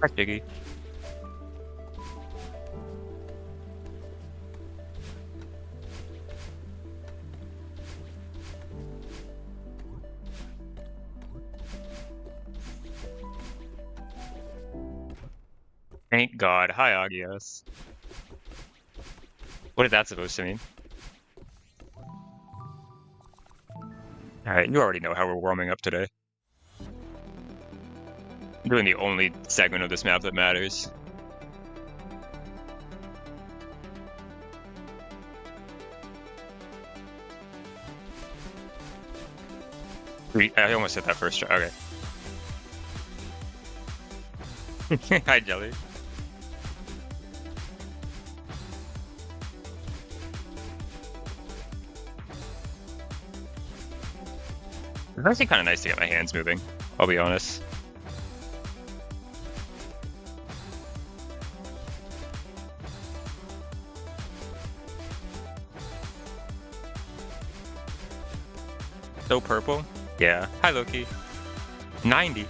Hi, Jiggy. Thank God. Hi, Agios. What is that supposed to mean? Alright, you already know how we're warming up today. I'm doing the only segment of this map that matters. I almost hit that first try. Okay. Hi, Jelly. It's actually kind of nice to get my hands moving, I'll be honest. So purple? Yeah. Hi, Loki. 90.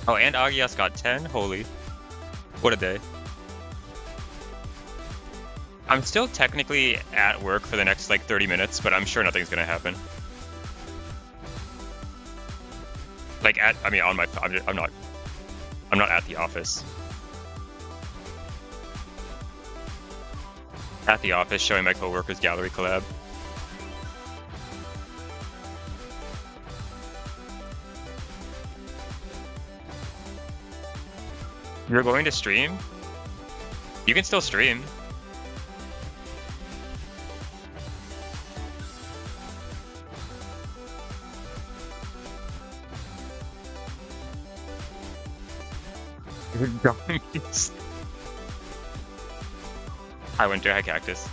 Oh, and Agios got 10? Holy. What a day. I'm still technically at work for the next, like, 30 minutes, but I'm sure nothing's gonna happen. Like, I'm not at the office. At the office, showing my coworkers gallery collab. You're going to stream? You can still stream. You're going to... Hi, Winter. Hi, Cactus.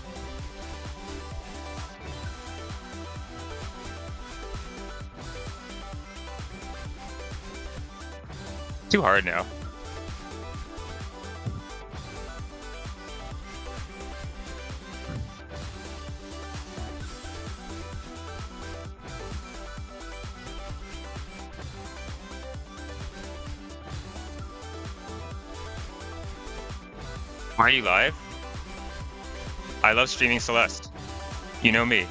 Too hard now. Are you live? I love streaming Celeste. You know me.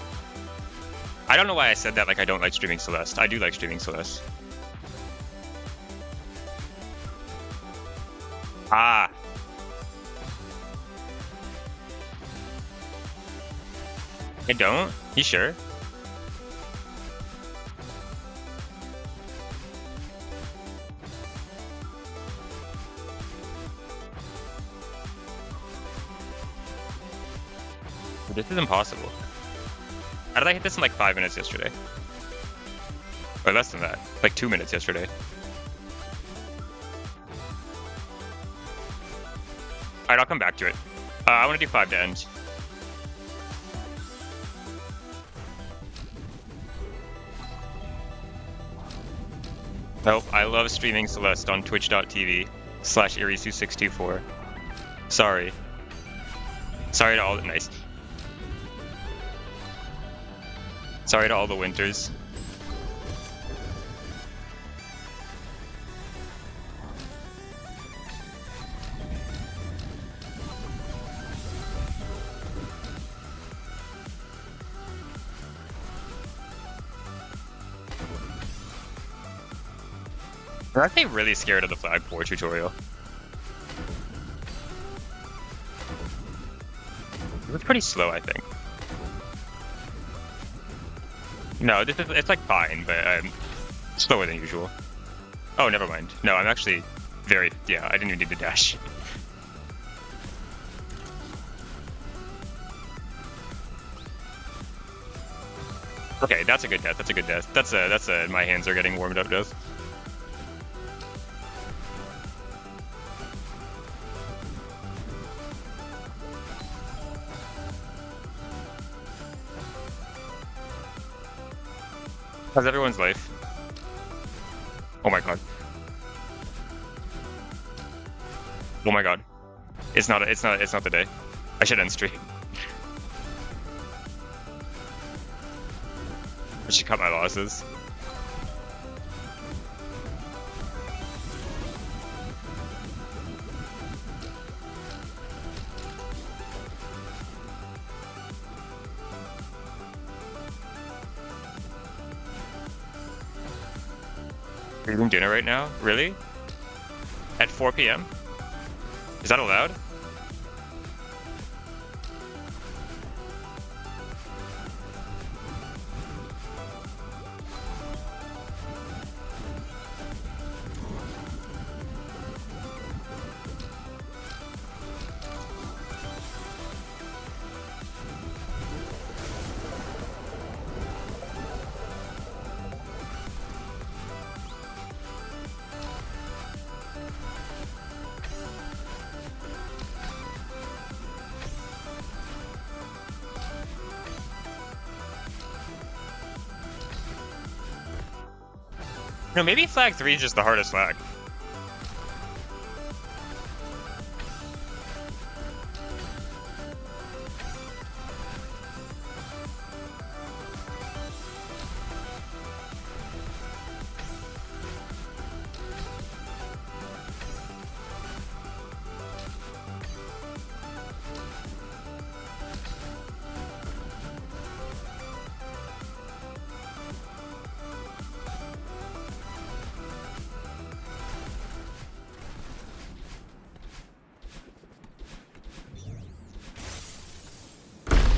I don't know why I said that like I don't like streaming Celeste. I do like streaming Celeste. Ah. I don't? You sure? This is impossible. How did I hit this in like 5 minutes yesterday? Or less than that. Like 2 minutes yesterday. Alright, I'll come back to it. I want to do 5 to end. Nope, I love streaming Celeste on twitch.tv/Irisu624. Sorry. Sorry to all the nice. Sorry to all the winters. I'm actually really scared of the Flag 4 tutorial. It was pretty slow, I think. No, it's like fine, but I'm slower than usual. Oh, never mind. No, I'm actually yeah, I didn't even need the dash. Okay, that's a good death. That's a good death. That's a my hands are getting warmed up death. How's everyone's life? Oh my god. Oh my god. It's not the day. I should end stream. I should cut my losses. Are you eating dinner right now? Really? At 4 p.m.? Is that allowed? No, maybe flag 3 is just the hardest flag.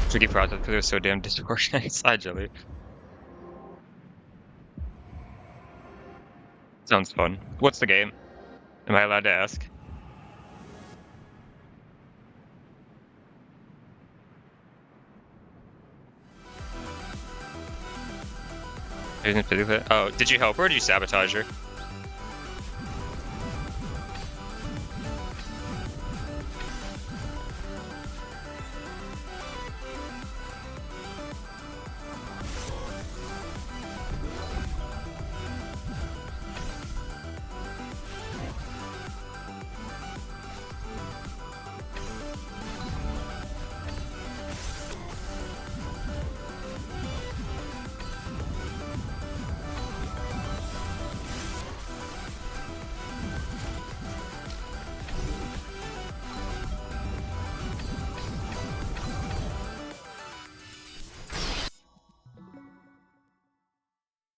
Tricky process because it was so damn disorganized. Hi, Jelly. Sounds fun. What's the game? Am I allowed to ask? Oh, did you help her or did you sabotage her?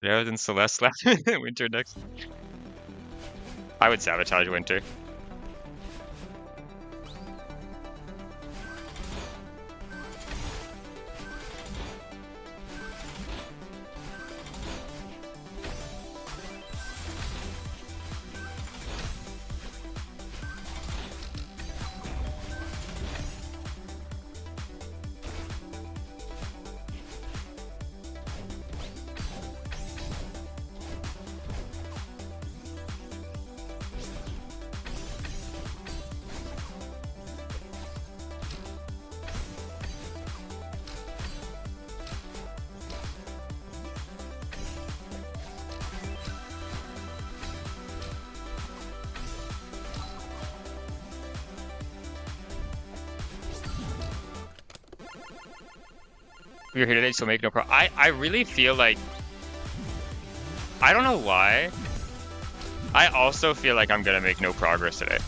Yeah, then Celeste left Winter next. I would sabotage Winter. You're here today, so make no I really feel like... I don't know why. I also feel like I'm gonna make no progress today.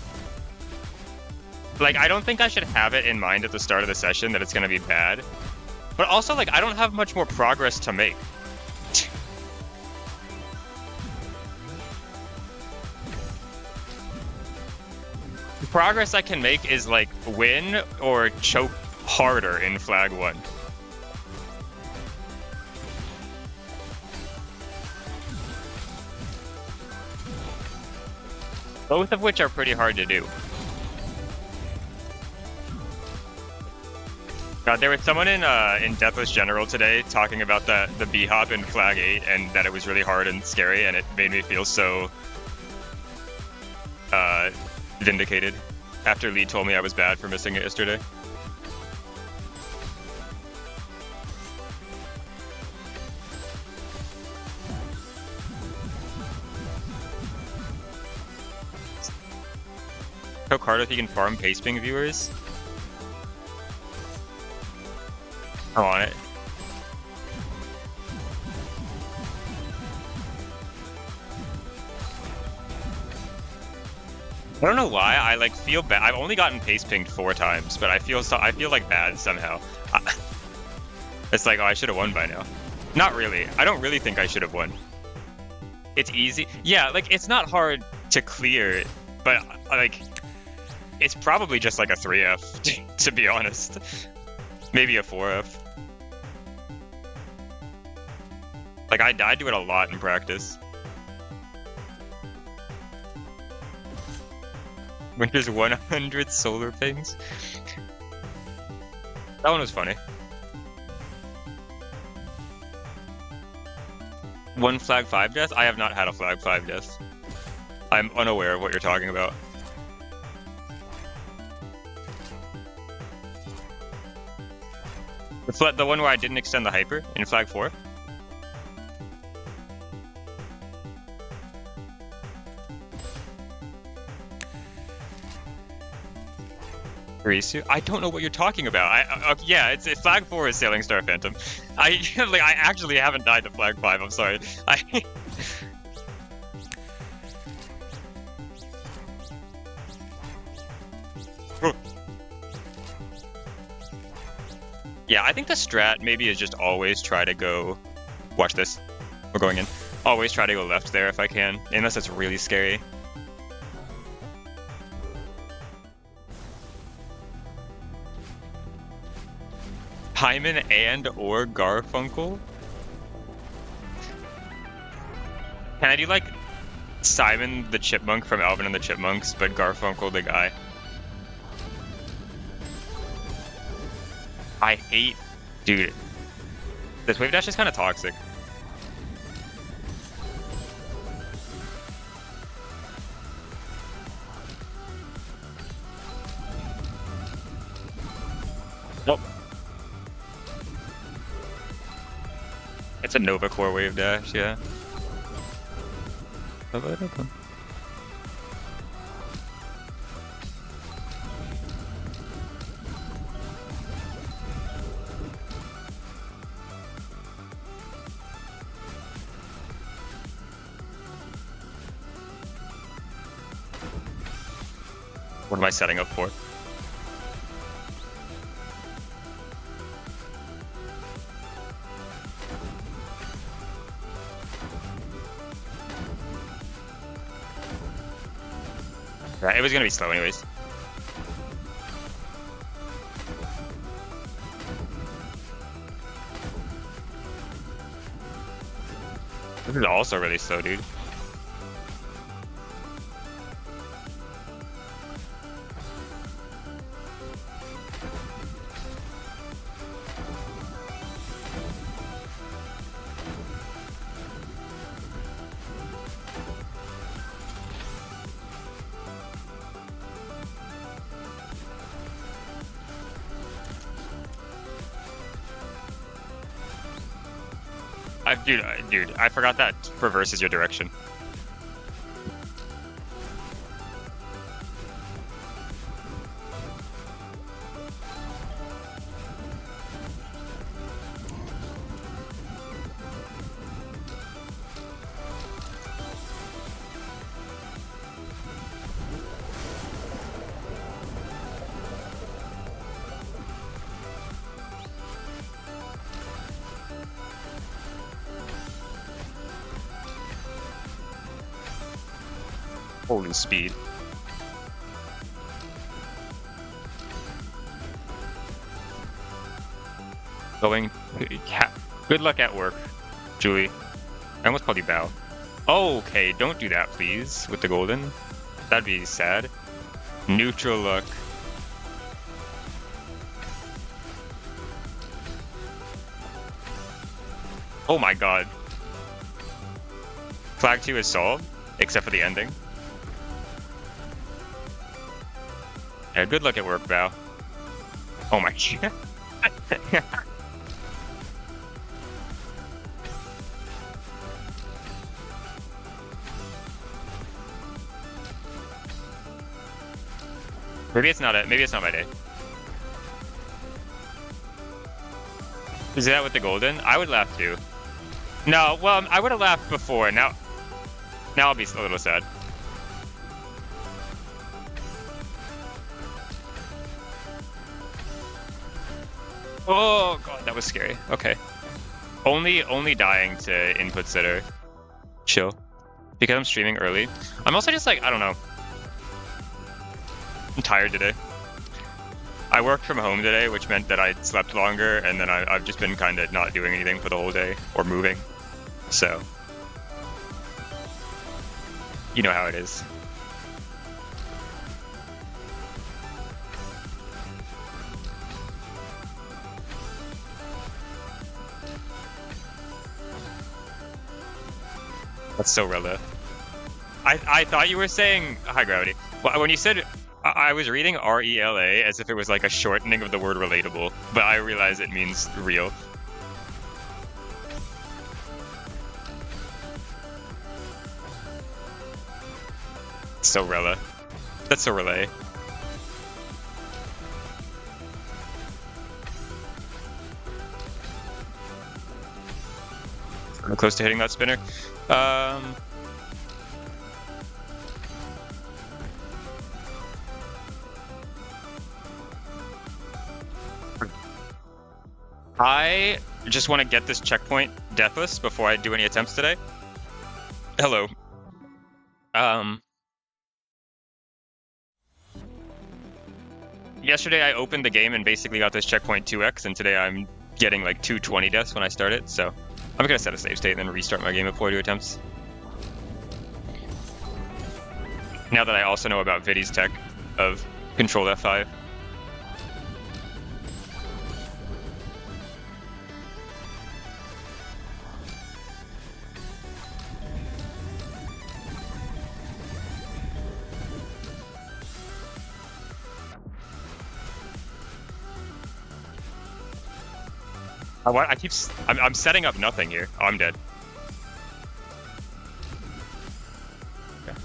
Like, I don't think I should have it in mind at the start of the session that it's gonna be bad. But also, like, I don't have much more progress to make. The progress I can make is, like, win or choke harder in flag 1. Both of which are pretty hard to do. God, there was someone in Deathless General today talking about the B-hop in flag 8 and that it was really hard and scary, and it made me feel so vindicated after Lee told me I was bad for missing it yesterday. How hard if you can farm pace ping viewers? I want it. I don't know why I like feel bad. I've only gotten pace pinged 4 times, but I feel like bad somehow. It's like, oh, I should have won by now. Not really. I don't really think I should have won. It's easy. Yeah, like it's not hard to clear, but like it's probably just like a 3F to be honest. Maybe a 4F. Like I do it a lot in practice. Winter's 100 solar pings. That one was funny. One flag 5 death? I have not had a flag 5 death. I'm unaware of what you're talking about. The one where I didn't extend the hyper in flag 4? I don't know what you're talking about. Yeah, it's flag 4 is Sailing Star Phantom. I actually haven't died to flag 5. I'm sorry. Yeah, I think the strat maybe is just always try to go. Watch this. We're going in. Always try to go left there if I can, unless it's really scary. Hyman and/or Garfunkel? Can I do like Simon the Chipmunk from Alvin and the Chipmunks, but Garfunkel the guy? I hate, dude. This wave dash is kind of toxic. Nope. It's a Nova Core wave dash, yeah. What am I setting up for? Right, it was gonna be slow anyways. This is also really slow, dude. Dude, I forgot that reverses your direction. Holy speed. Going. Good luck at work, Julie. I almost called you Bao. Oh, okay, don't do that, please, with the golden. That'd be sad. Neutral luck. Oh my god. Flag 2 is solved, except for the ending. Yeah, good luck at work, Bao. Oh my god. Maybe it's not it. Maybe it's not my day. Is that with the golden? I would laugh too. No, well, I would have laughed before. Now I'll be a little sad. Oh god, that was scary. Okay. Only dying to input sitter. Chill. because I'm streaming early. I'm also just like, I don't know. I'm tired today. I worked from home today, which meant that I slept longer, and then I've just been kind of not doing anything for the whole day or moving. So, you know how it is. That's so Rilla. I thought you were saying high gravity. Well, when you said I was reading RELA as if it was like a shortening of the word relatable, but I realize it means real. So Rilla. That's so relay. I'm close to hitting that spinner. I just want to get this checkpoint deathless before I do any attempts today. Hello. Yesterday I opened the game and basically got this checkpoint 2x, and today I'm getting like 220 deaths when I start it, so I'm gonna set a save state and then restart my game before I do attempts. Now that I also know about Vidi's tech of control F5. What? I'm setting up nothing here. Oh, I'm dead. Okay.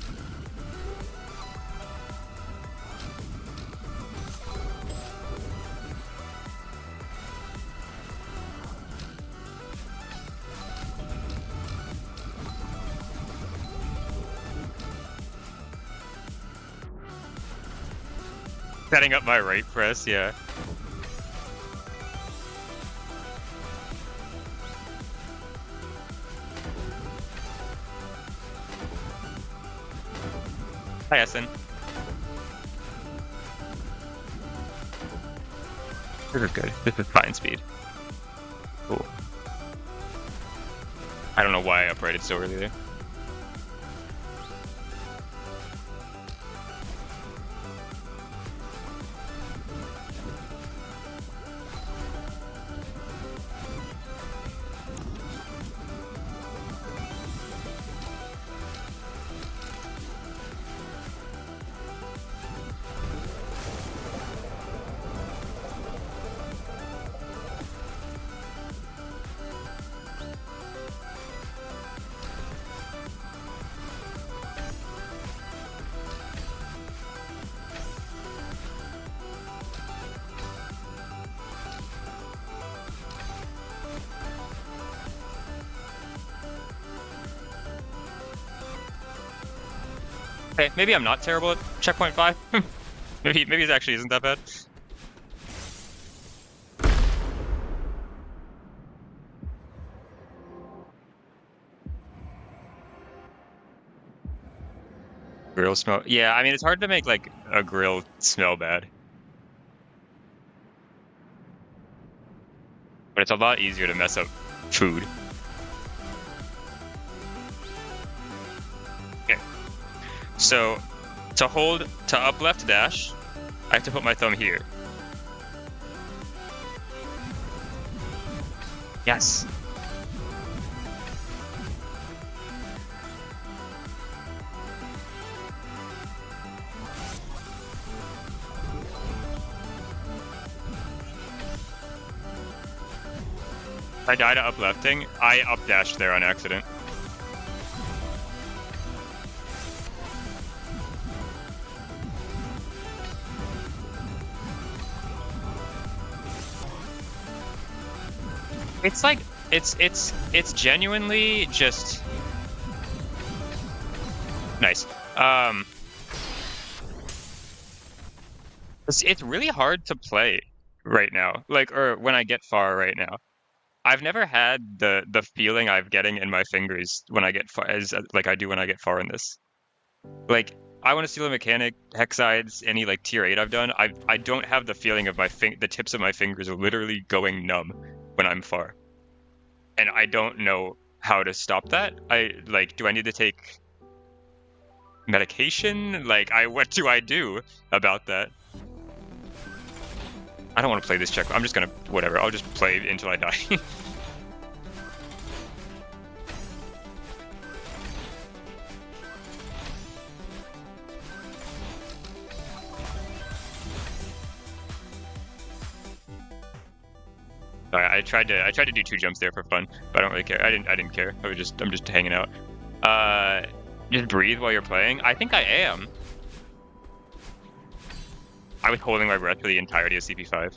Setting up my right press, yeah. Hi, Essen. This is good. This is fine speed. Cool. I don't know why I uprighted so early there. Okay, maybe I'm not terrible at checkpoint 5. maybe it actually isn't that bad. Grill smell. Yeah, I mean it's hard to make like a grill smell bad. But it's a lot easier to mess up food. Okay. So to up left dash, I have to put my thumb here. Yes. I died at up lefting. I up dashed there on accident. It's like it's genuinely just nice. It's really hard to play right now. Like, or when I get far right now. I've never had the feeling I'm getting in my fingers when I get far, as like I do when I get far in this. Like I want to steal a mechanic, Hexides, any like tier 8 I've done. I don't have the feeling of the tips of my fingers are literally going numb when I'm far, and I don't know how to stop that. Do I need to take medication? What do I do about that? I don't want to play this check. I'm just gonna whatever. I'll just play until I die. I tried to do 2 jumps there for fun, but I don't really care. I didn't care. I'm just hanging out. Just breathe while you're playing. I think I am. I was holding my breath for the entirety of CP5.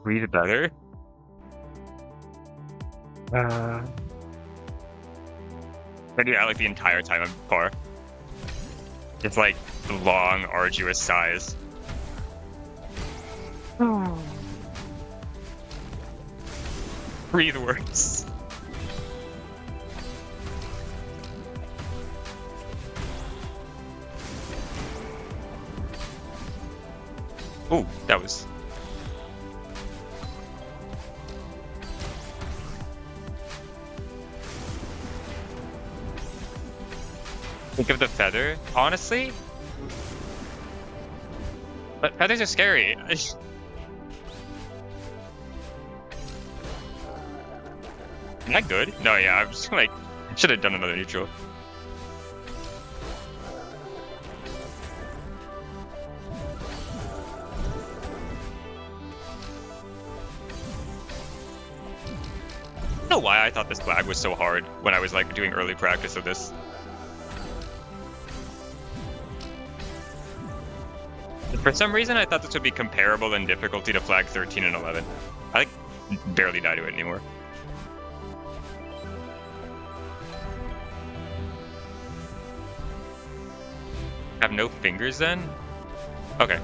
Breathe better. I do that like the entire time I'm far. It's like long, arduous sighs. Breathe worse. Oh, that was. Think of the feather, honestly. But feathers are scary. Am I good? No, yeah, I'm just like, should have done another neutral. I don't know why I thought this flag was so hard when I was like doing early practice of this. For some reason, I thought this would be comparable in difficulty to flag 13 and 11. I like barely die to it anymore. Have no fingers then? Okay.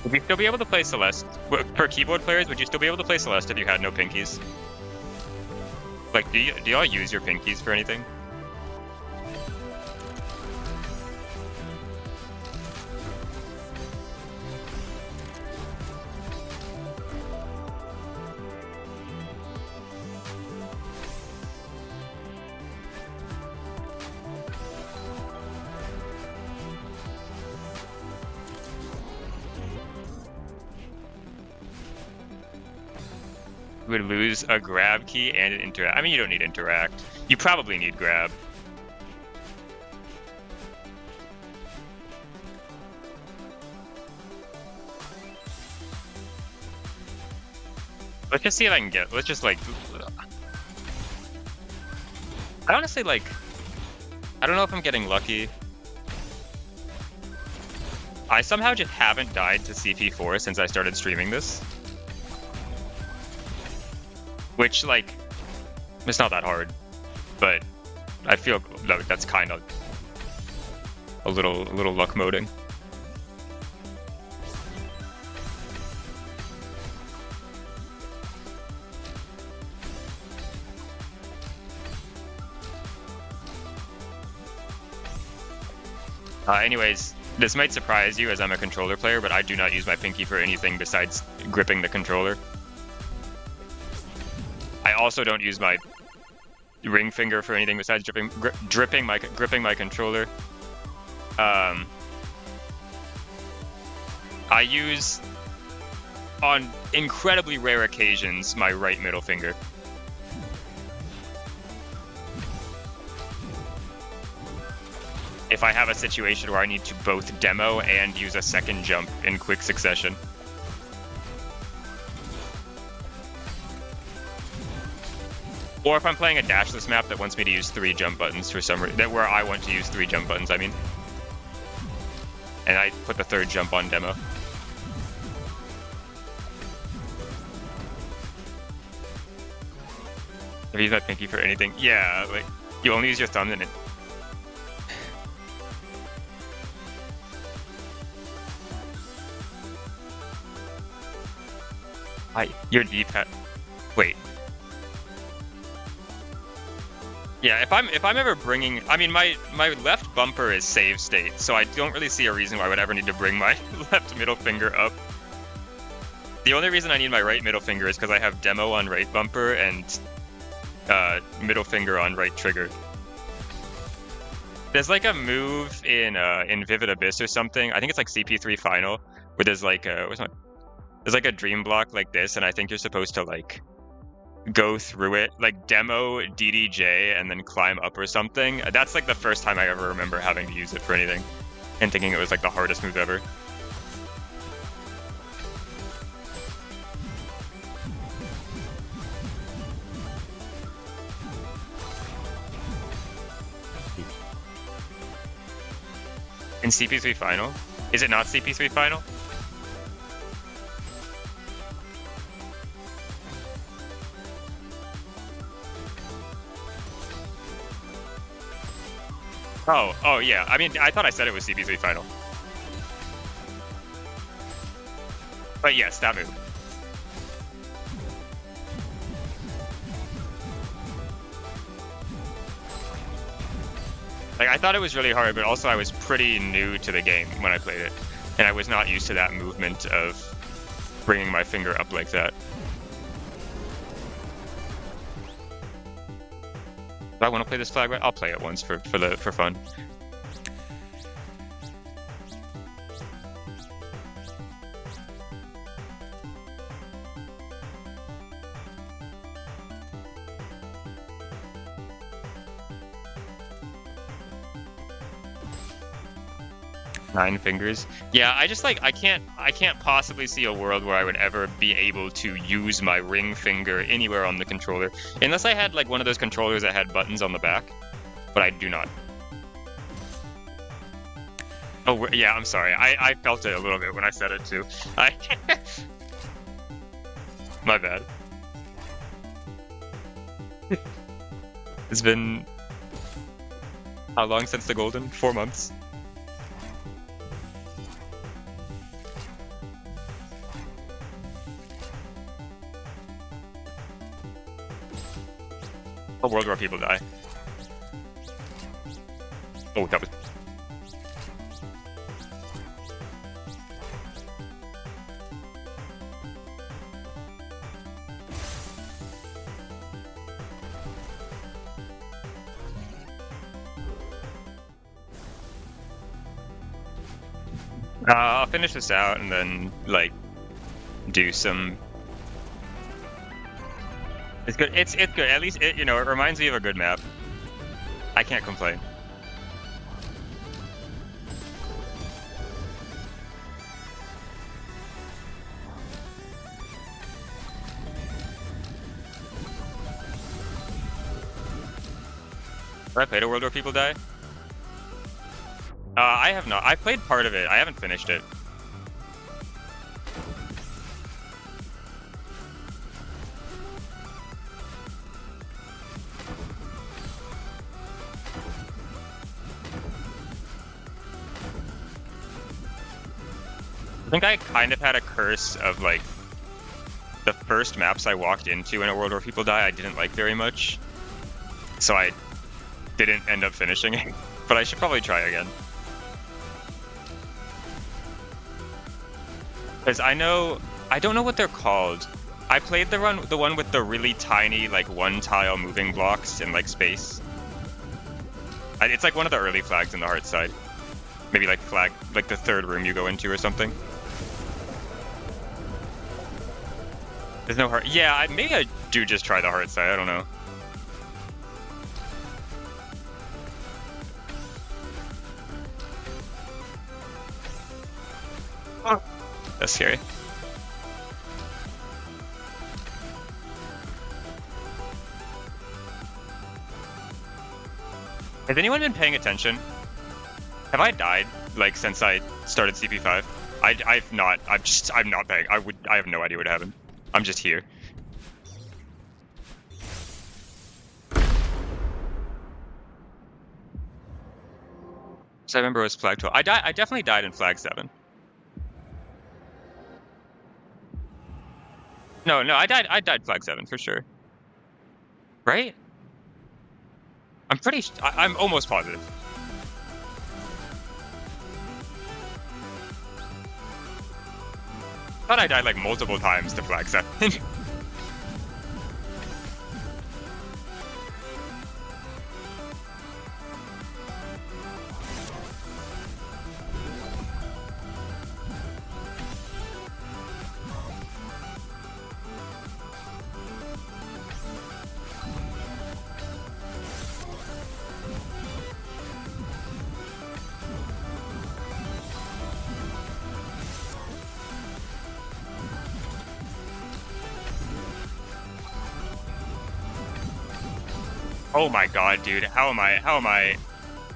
Would you still be able to play Celeste? For keyboard players, would you still be able to play Celeste if you had no pinkies? Like, do y'all use your pinkies for anything? Would lose a grab key and an interact. I mean, you don't need interact. You probably need grab. Let's just see if I can get. Let's just like. I honestly like. I don't know if I'm getting lucky. I somehow just haven't died to CP4 since I started streaming this. Which, like, it's not that hard, but I feel like that's kind of a little luck moding. Anyways, this might surprise you as I'm a controller player, but I do not use my pinky for anything besides gripping the controller. I also don't use my ring finger for anything besides gripping my controller. I use, on incredibly rare occasions, my right middle finger. If I have a situation where I need to both demo and use a second jump in quick succession. Or if I'm playing a dashless map that wants me to use 3 jump buttons for some reason, where I want to use 3 jump buttons, I mean. And I put the 3rd jump on demo. Have you used my pinky for anything? Yeah, like, you only use your thumb and it... Your D-pad... Wait. Yeah, if I'm ever bringing... I mean, my left bumper is save state, so I don't really see a reason why I would ever need to bring my left middle finger up. The only reason I need my right middle finger is because I have demo on right bumper and middle finger on right trigger. There's like a move in Vivid Abyss or something. I think it's like CP3 Final, where there's like there's like a dream block like this, and I think you're supposed to like go through it, like demo DDJ and then climb up or something. That's like the first time I ever remember having to use it for anything and thinking it was like the hardest move ever. In CP3 Final? Is it not CP3 Final? Oh yeah. I mean, I thought I said it was CP3 Final. But yes, that move. Like, I thought it was really hard, but also I was pretty new to the game when I played it. And I was not used to that movement of bringing my finger up like that. If I want to play this flag, I'll play it once for fun. Nine fingers. Yeah, I just like I can't possibly see a world where I would ever be able to use my ring finger anywhere on the controller, unless I had like one of those controllers that had buttons on the back, but I do not. Oh yeah, I'm sorry. I felt it a little bit when I said it too. My bad. It's been how long since the Golden? 4 months. A world where people die. Oh, that was... I'll finish this out and then, like, do some... It's good. It's good. At least it, you know, it reminds me of a good map. I can't complain. Have I played a world where people die? I have not. I played part of it. I haven't finished it. I think I kind of had a curse of, like, the first maps I walked into in a world where people die I didn't like very much. So I didn't end up finishing it. But I should probably try again. Because I don't know what they're called. I played the one with the really tiny, like, one-tile moving blocks in, like, space. It's like one of the early flags in the heart side. Maybe, like, flag, like the third room you go into or something. There's no heart. Yeah, maybe I do just try the heart side. I don't know. Oh, that's scary. Has anyone been paying attention? Have I died like since I started CP5? I've not. I'm not paying. I have no idea what happened. I'm just here. So I remember it was flag 12. I definitely died in flag 7. No, I died flag 7 for sure. Right? I'm almost positive. I thought I died like multiple times to flag 7. Oh my god, dude. How am I?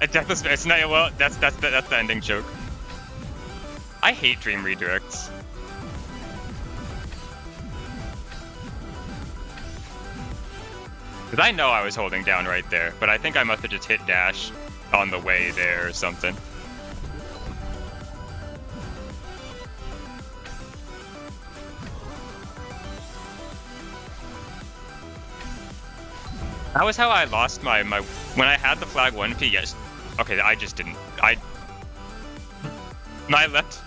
It's not, well, that's the ending joke. I hate dream redirects. Because I know I was holding down right there, but I think I must have just hit dash on the way there or something. That was how I lost my when I had the flag 1P. Yes. Okay, I just didn't. My left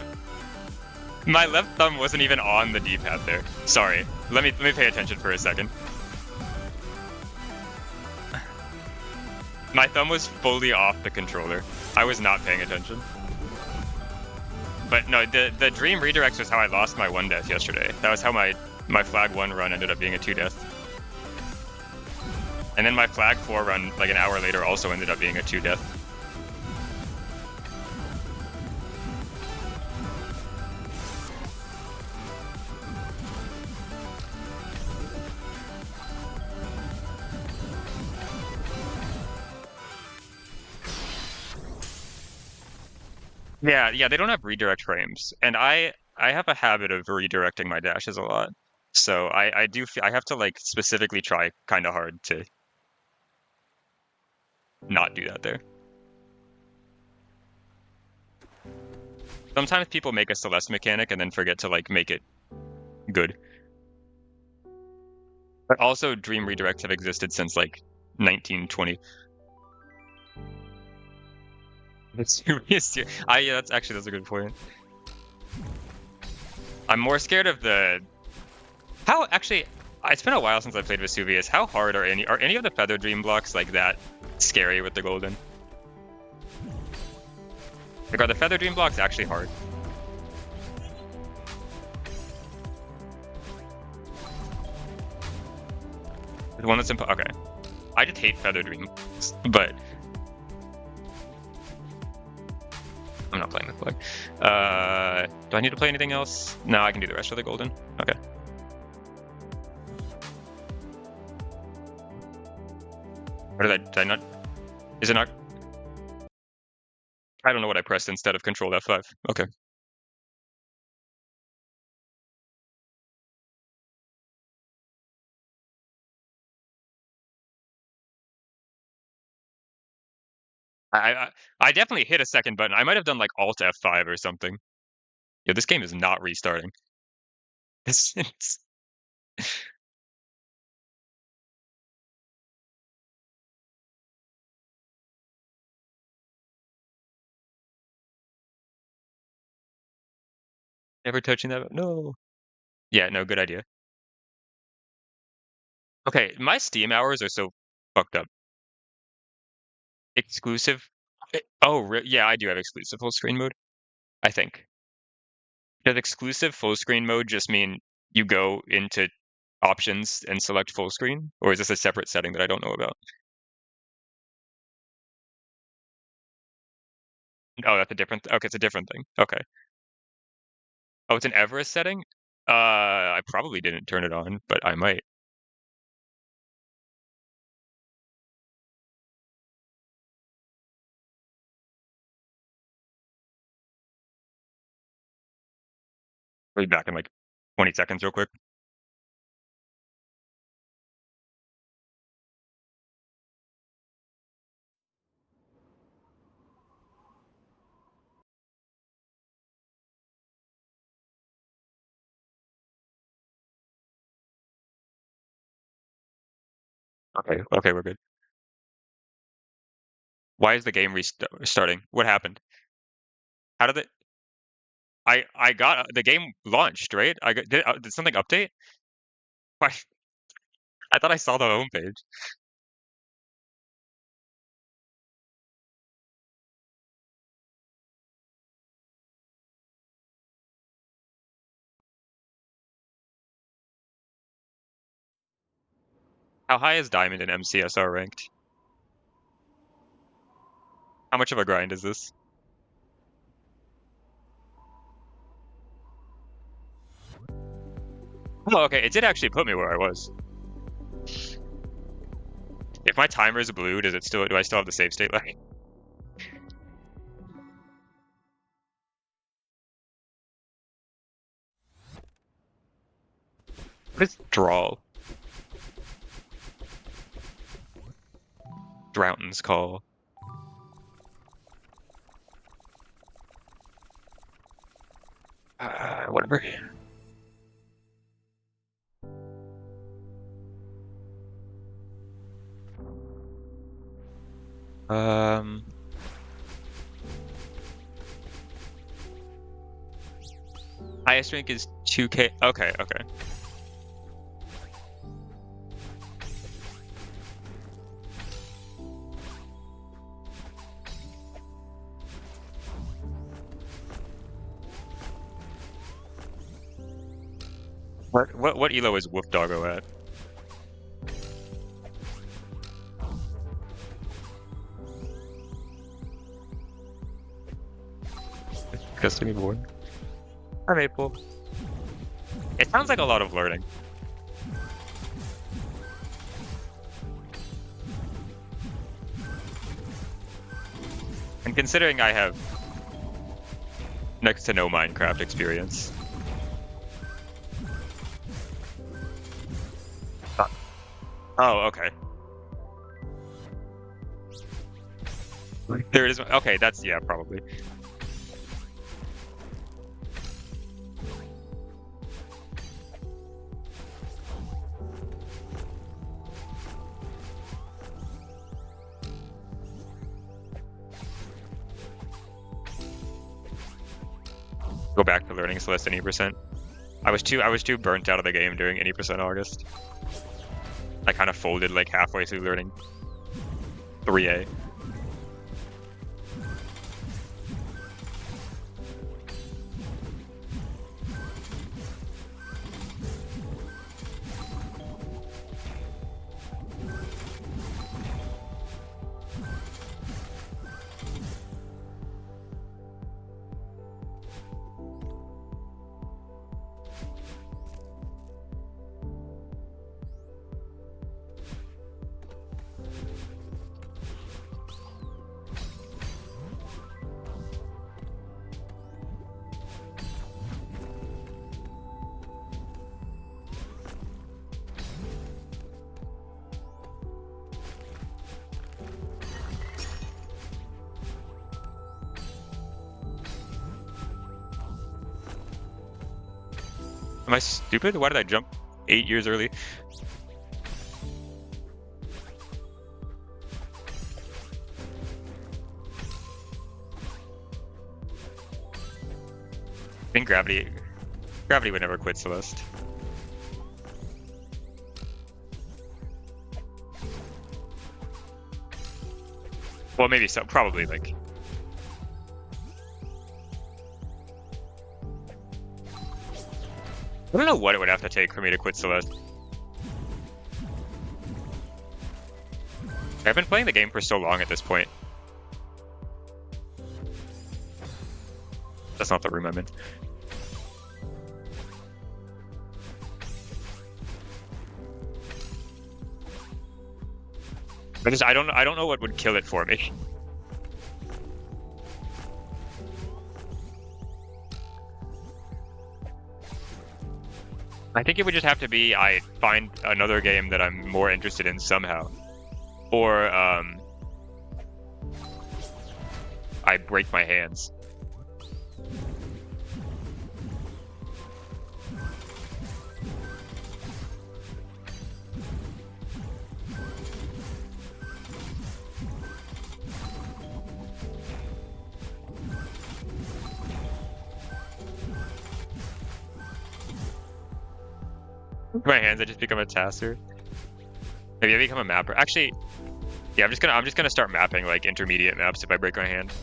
thumb wasn't even on the D-pad there. Sorry. Let me pay attention for a second. My thumb was fully off the controller. I was not paying attention. But no, the dream redirects was how I lost my 1 death yesterday. That was how my flag 1 run ended up being a 2 death. And then my flag 4 run, like an hour later, also ended up being a 2 death. Yeah, they don't have redirect frames, and I have a habit of redirecting my dashes a lot. So I have to like specifically try kind of hard to not do that there. Sometimes people make a Celeste mechanic and then forget to like make it good. But also dream redirects have existed since like 1920. That's serious. Yeah, that's a good point. I'm more scared of the how actually. It's been a while since I played Vesuvius. How hard are any of the Feather Dream blocks like that scary with the Golden? Like, are the Feather Dream blocks actually hard? The one that's okay. I just hate Feather Dream, but I'm not playing the flag. Do I need to play anything else? No, I can do the rest of the Golden. Okay. Or did I not? Is it not? I don't know what I pressed instead of Control F5. Okay. I definitely hit a second button. I might have done like Alt F5 or something. Yeah, this game is not restarting. It's never touching that. No. Yeah, no, good idea. Okay, my Steam hours are so fucked up. Exclusive. Oh, yeah, I do have exclusive full screen mode, I think. Does exclusive full screen mode just mean you go into options and select full screen? Or is this a separate setting that I don't know about? Oh, that's a different, okay, it's a different thing. Okay. Oh, it's an Everest setting? I probably didn't turn it on, but I might. I'll be back in like 20 seconds real quick. Okay, we're good. Why is the game restarting? What happened? How did it? I got the game launched, right? Did something update? Why? I thought I saw the homepage. How high is Diamond in MCSR ranked? How much of a grind is this? Oh, okay, it did actually put me where I was. If my timer is blue, do I still have the save state line? What is drawl? Droughtons call. Whatever. Highest rank is 2K. Okay. What elo is Wolf Doggo at? Custody board. Hi, Maple. It sounds like a lot of learning. And considering I have next to no Minecraft experience. Oh, okay. There it is. Okay, that's, yeah, probably. Go back to learning Celeste any percent. I was too burnt out of the game doing any percent August. I kind of folded like halfway through learning 3A. Am I stupid? Why did I jump 8 years early? I think gravity would never quit Celeste. Well, maybe so. Probably like. I don't know what it would have to take for me to quit Celeste. I've been playing the game for so long at this point. That's not the room I'm in. I don't know what would kill it for me. I think it would just have to be I find another game that I'm more interested in somehow. Or I break my hands. My hands, I just become a tasser. Maybe I become a mapper. Actually, yeah, I'm just gonna start mapping like intermediate maps if I break my hand.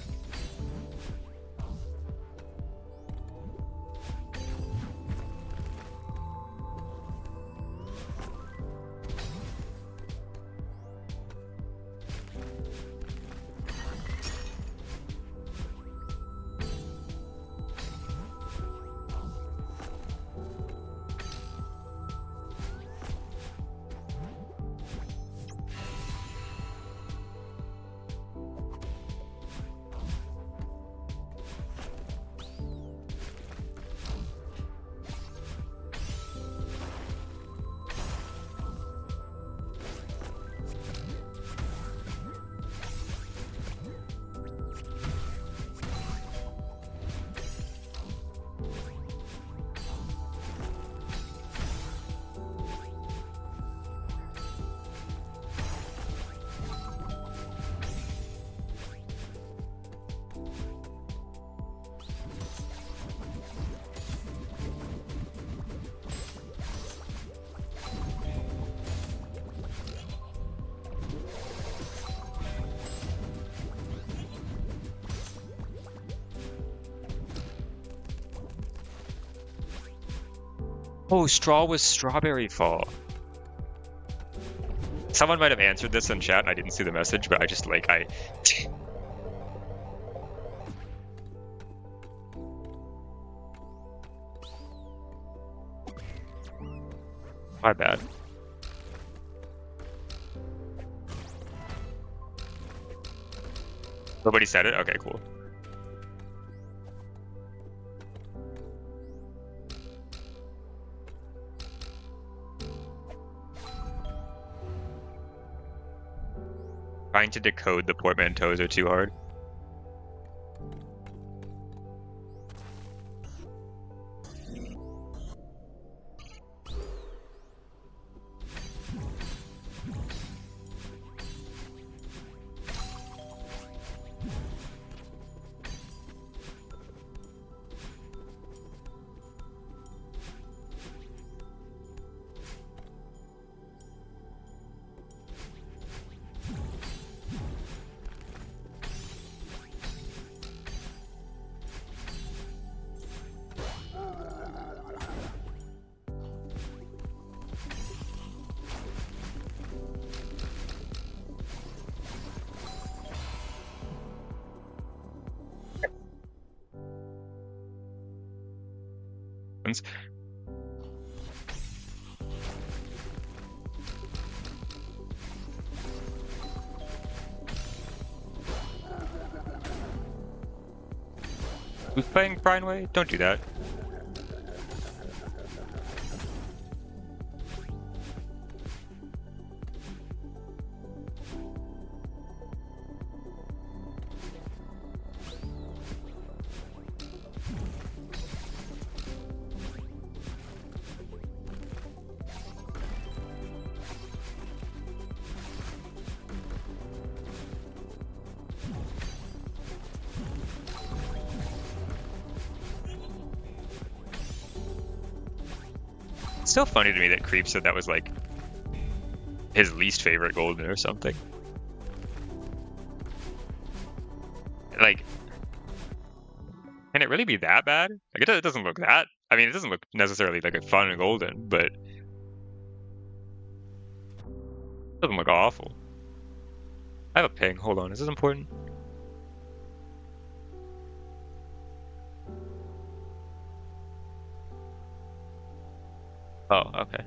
Oh, straw was strawberry fall. Someone might have answered this in chat and I didn't see the message, but I just like My bad. Nobody said it? Okay, cool. Trying to decode the portmanteaus are too hard. Who's playing Brianway? Don't do that. It's so funny to me that Creep said that was like his least favorite Golden or something. Like, can it really be that bad? Like, it doesn't look that. I mean, it doesn't look necessarily like a fun Golden, but it doesn't look awful. I have a ping. Hold on. Is this important? Oh, okay.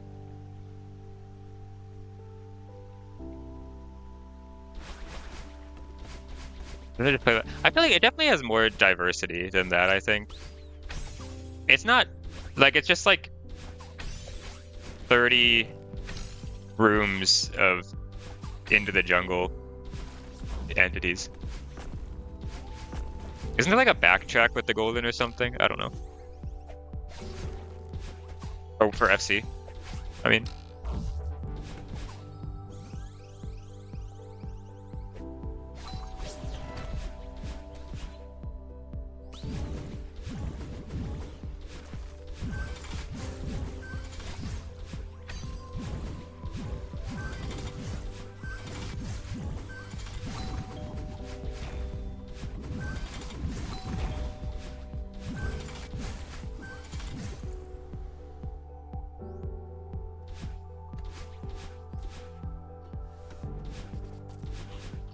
I just play that. I feel like it definitely has more diversity than that, I think. It's not, like, it's just like, 30 rooms of into the jungle entities. Isn't there like a backtrack with the golden or something? I don't know. Oh, for FC. I mean.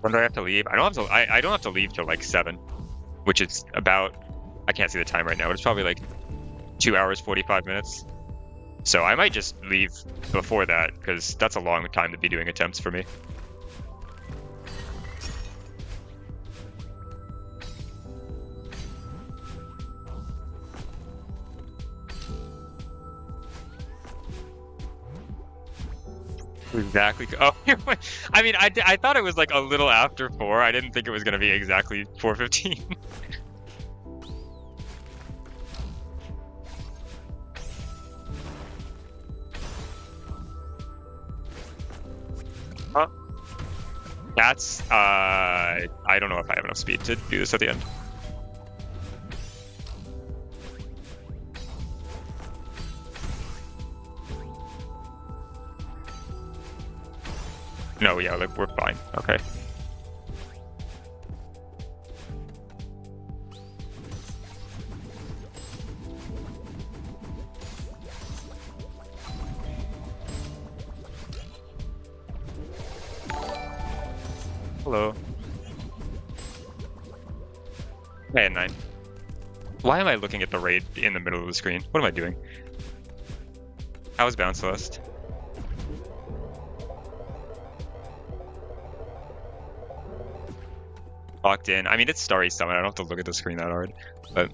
When do I have to leave? I don't have to. I don't have to leave till like 7, which is about. I can't see the time right now, but it's probably like 2 hours 45 minutes. So I might just leave before that because that's a long time to be doing attempts for me. Exactly. Oh, I mean, I thought it was like a little after 4. I didn't think it was going to be exactly 4:15. Huh? That's, I don't know if I have enough speed to do this at the end. No, yeah, like, we're fine. Okay. Hello. I had 9. Why am I looking at the raid in the middle of the screen? What am I doing? How was Bounce Celeste? Locked in. I mean, it's Starry Summon. I don't have to look at the screen that hard, but.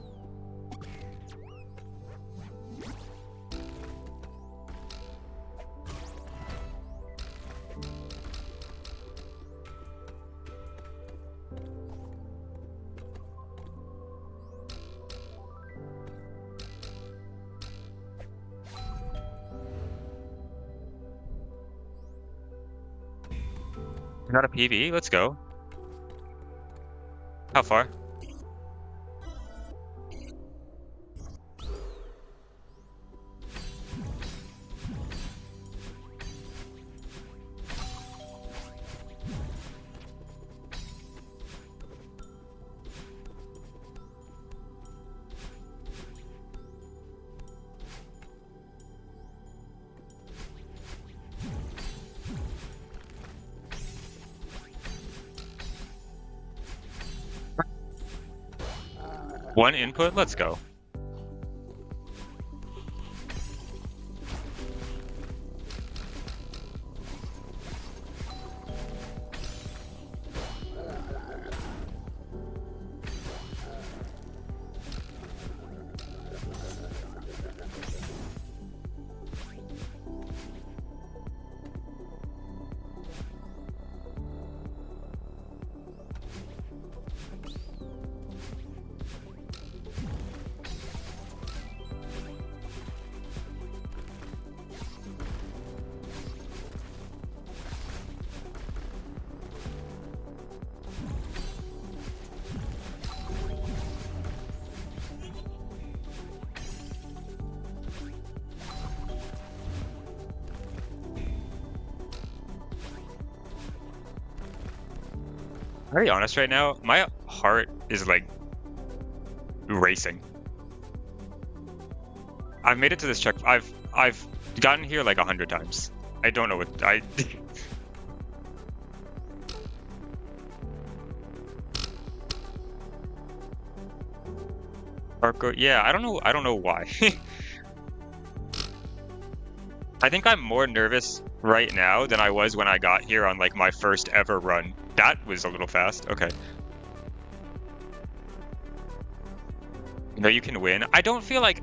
Not a PV. Let's go. How far? One input? Let's go. Very honest right now, my heart is like racing. I've made it to this check. I've gotten here like 100 times. I don't know what I. Arco, yeah, I don't know. I don't know why. I think I'm more nervous right now than I was when I got here on like my first ever run. That was a little fast. Okay. You know you can win. I don't feel like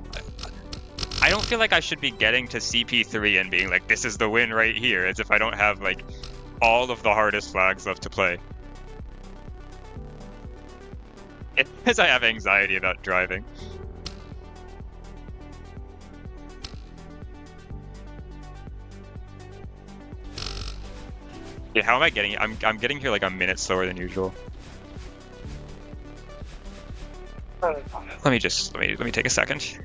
I don't feel like I should be getting to CP3 and being like, this is the win right here, as if I don't have like all of the hardest flags left to play. It's because I have anxiety about driving. Yeah, how am I getting? I'm getting here like a minute slower than usual. Let me take a second.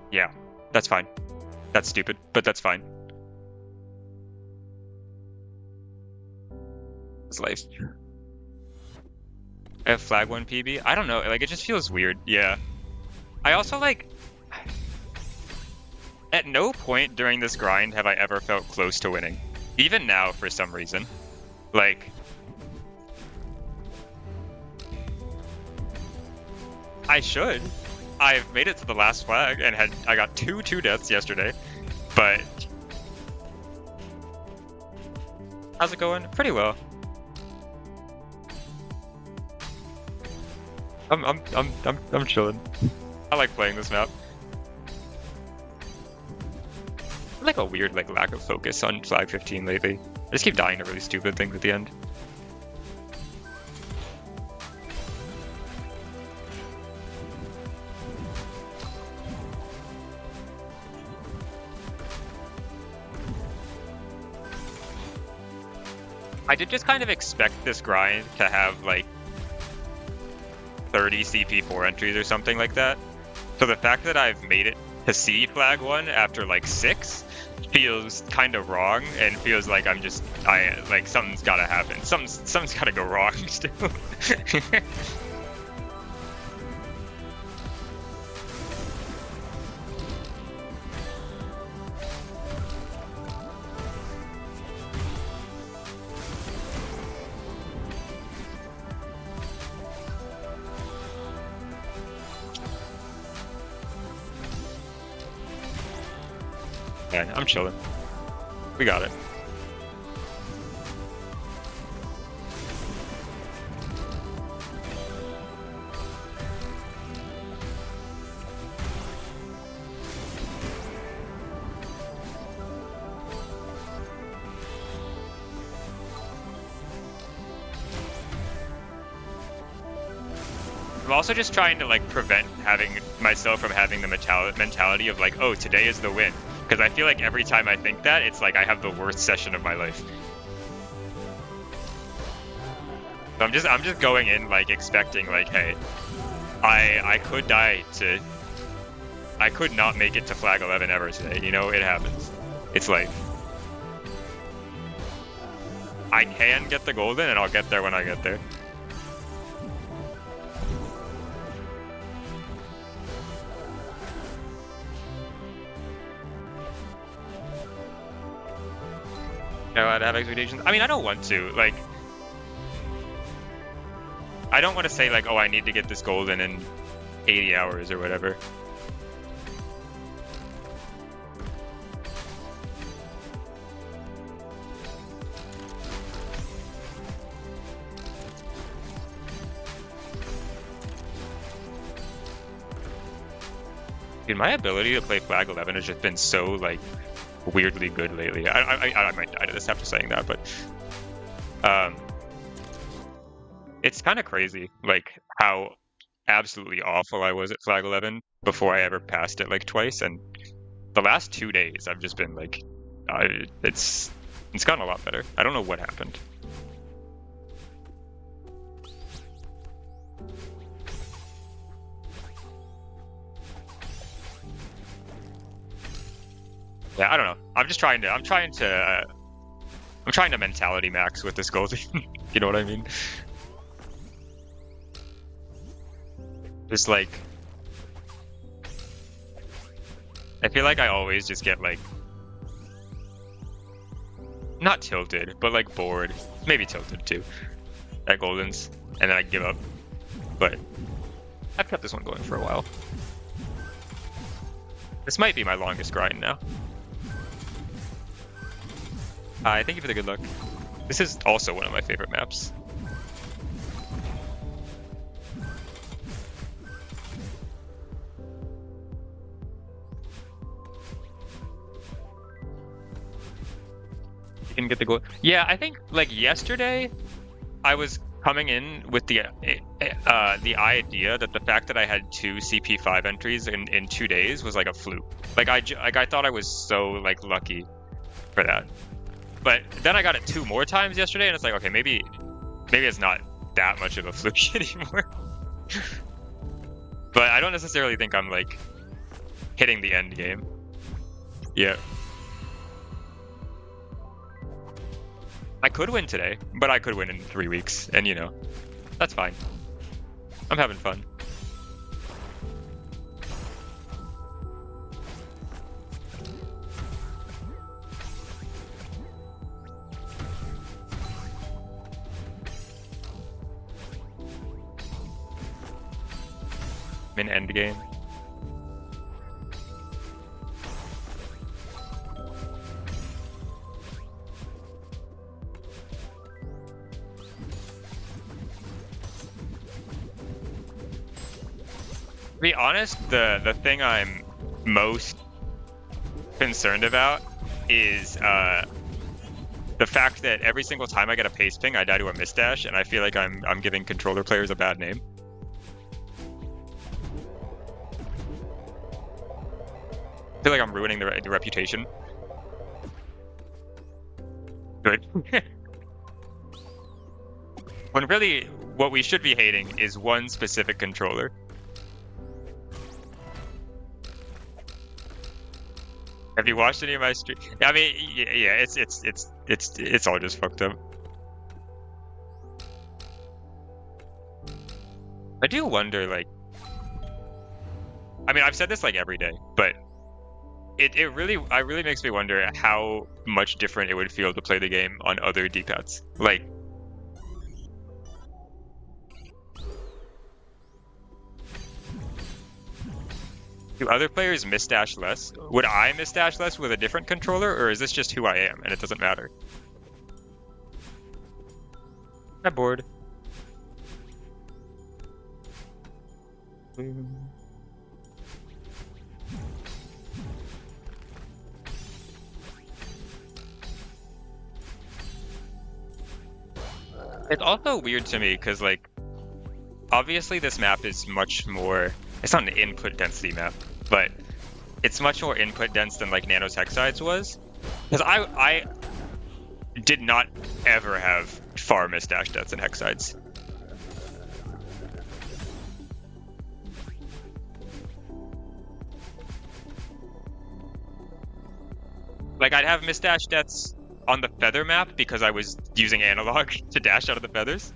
Yeah, that's fine. That's stupid, but that's fine. It's life. I have flag 1 PB? I don't know, like it just feels weird. Yeah. I also like... At no point during this grind have I ever felt close to winning. Even now, for some reason. Like... I should. I've made it to the last flag and I got two deaths yesterday, but... How's it going? Pretty well. I'm chilling. I like playing this map. I like a weird like lack of focus on flag 15 lately. I just keep dying to really stupid things at the end. I did just kind of expect this grind to have like 30 CP4 entries or something like that. So the fact that I've made it to see flag 1 after like 6 feels kind of wrong and feels like like something's gotta happen. Something's gotta go wrong still. Yeah, I'm chilling. We got it. I'm also just trying to like prevent myself from having the mentality of like, oh, today is the win. Because I feel like every time I think that, it's like I have the worst session of my life. So I'm just going in like expecting like, hey, I could die to... I could not make it to flag 11 ever today, you know, it happens. It's life. I can get the golden and I'll get there when I get there. I'd have expectations. I mean, I don't want to. Like, I don't want to say like, oh, I need to get this golden in 80 hours or whatever. Dude, my ability to play flag 11 has just been so like weirdly good lately. I might die to this after saying that, but it's kind of crazy like how absolutely awful I was at flag 11 before I ever passed it like twice, and the last 2 days I've just been like it's gotten a lot better. I don't know what happened. Yeah, I don't know. I'm trying to mentality max with this golden. You know what I mean? Just like, I feel like I always just get like, not tilted, but like bored. Maybe tilted too at goldens, and then I give up. But I've kept this one going for a while. This might be my longest grind now. Thank you for the good luck. This is also one of my favorite maps. You can get the goal. Yeah, I think like yesterday, I was coming in with the idea that the fact that I had 2 CP5 entries in 2 days was like a fluke. Like I thought I was so like lucky for that. But then I got it 2 more times yesterday, and it's like, okay, maybe it's not that much of a fluke anymore. But I don't necessarily think I'm like hitting the end game. Yeah. I could win today, but I could win in 3 weeks, and you know, that's fine. I'm having fun. I'm in endgame. To be honest, the thing I'm most concerned about is the fact that every single time I get a pace ping, I die to a misdash, and I feel like I'm giving controller players a bad name. I feel like I'm ruining the reputation. Good. When really, what we should be hating is one specific controller. Have you watched any of my stream? I mean, yeah, it's all just fucked up. I do wonder, like, I mean, I've said this like every day, but it really makes me wonder how much different it would feel to play the game on other D-pads. Like, do other players misdash less? Would I misdash less with a different controller, or is this just who I am and it doesn't matter? I'm bored. It's also weird to me because, like, obviously this map is much more, it's not an input density map, but it's much more input dense than like Nano's Hexides was. Because I did not ever have far misdash deaths in Hexides. Like, I'd have misdash deaths on the feather map because I was using analog to dash out of the feathers.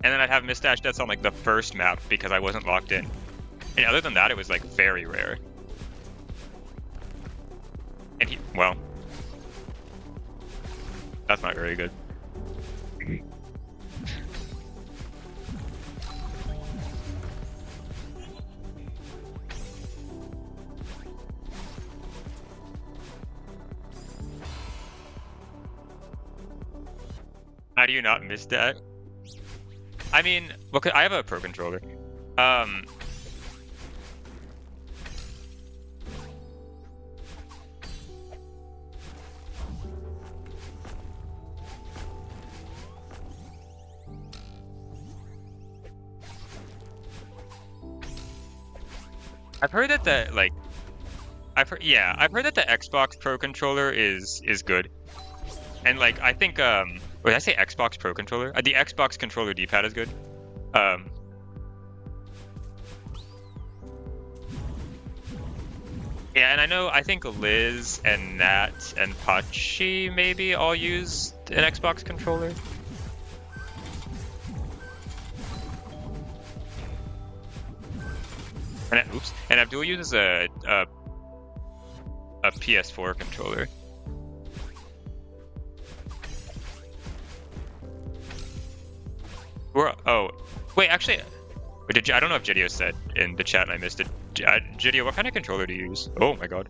And then I'd have misdash deaths on like the first map because I wasn't locked in. And other than that, it was like very rare. And well, that's not very good. How do you not miss that? I mean, look, I have a pro controller. I've heard that I've heard that the Xbox Pro controller is good, and like I think wait, did I say Xbox Pro controller? The Xbox controller D-pad is good. Yeah, and I think Liz and Nat and Pachi maybe all use an Xbox controller. And Abdul uses a PS4 controller. Oh, wait, actually, I don't know if Jidio said in the chat and I missed it. Gideon, what kind of controller do you use? Oh my god.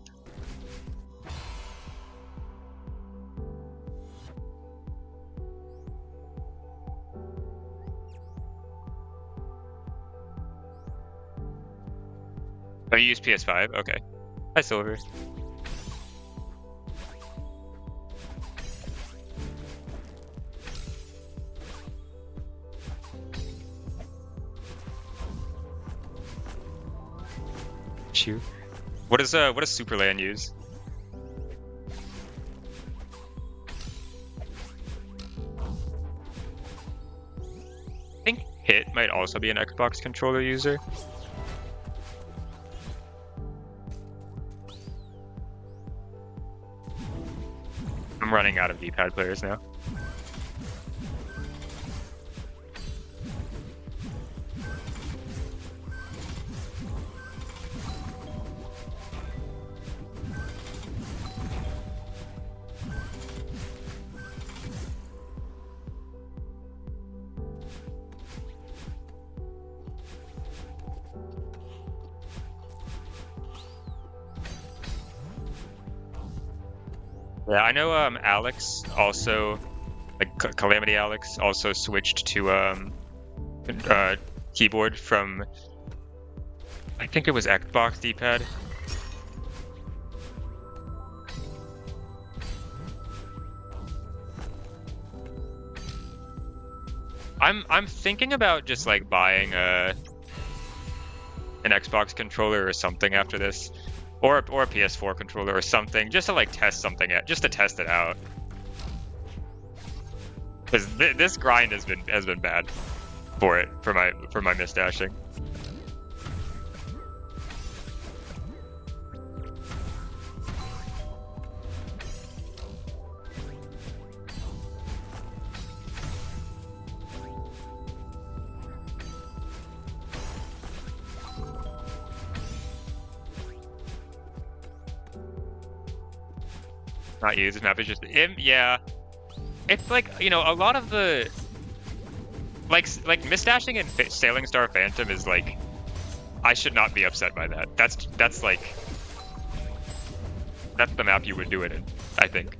Oh, you use PS5? Okay. Hi, Silver. Shoot. What does Superland use? I think Hit might also be an Xbox controller user. I'm running out of D-pad players now. Yeah, I know Alex also, like Calamity Alex also switched to keyboard from, I think it was Xbox D-pad. I'm thinking about just like buying an Xbox controller or something after this. Or a PS4 controller or something, just to like test something out, just to test it out. Because this grind has been bad for my misdashing. Not use this map is just yeah. It's like, you know, a lot of the like misdashing in Sailing Star Phantom is like, I should not be upset by that. That's like, that's the map you would do it in, I think.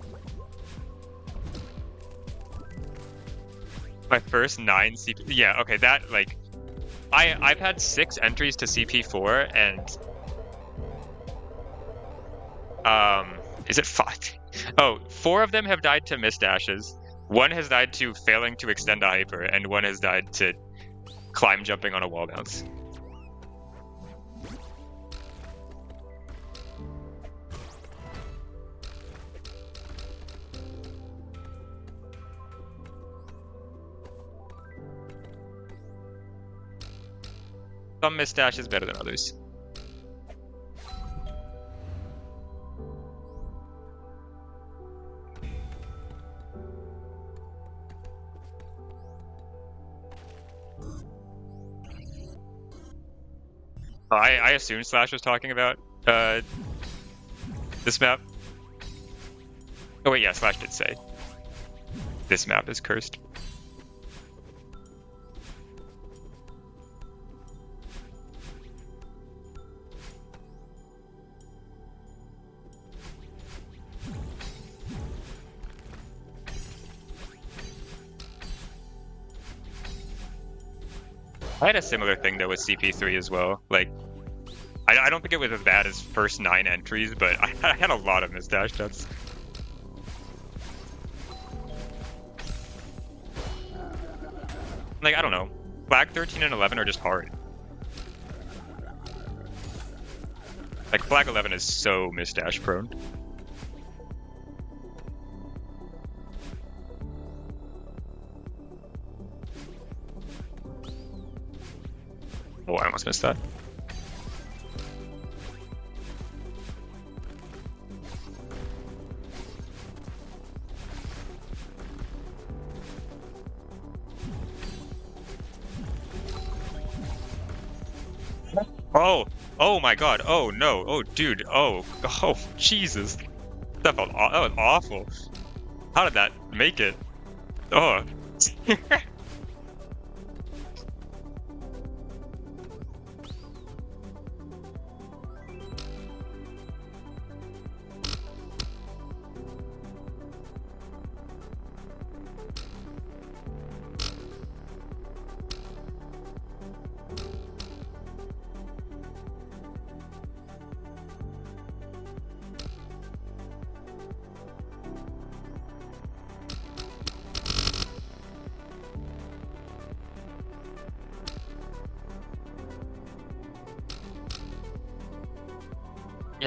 My first 9 CP, yeah, okay, that like, I've had 6 entries to CP4 and is it 5? Oh, 4 of them have died to misdashes. 1 has died to failing to extend a hyper, and 1 has died to climb jumping on a wall bounce. Some misdash is better than others. I assumed Slash was talking about this map. Oh wait, yeah, Slash did say this map is cursed. I had a similar thing though with CP3 as well. Like, I don't think it was as bad as first 9 entries, but I had a lot of misdash deaths. Like, I don't know. Flag 13 and 11 are just hard. Like, Flag 11 is so misdash prone. Oh, I almost missed that. Oh my god, oh no, oh dude, oh Jesus. That was awful. How did that make it? Oh.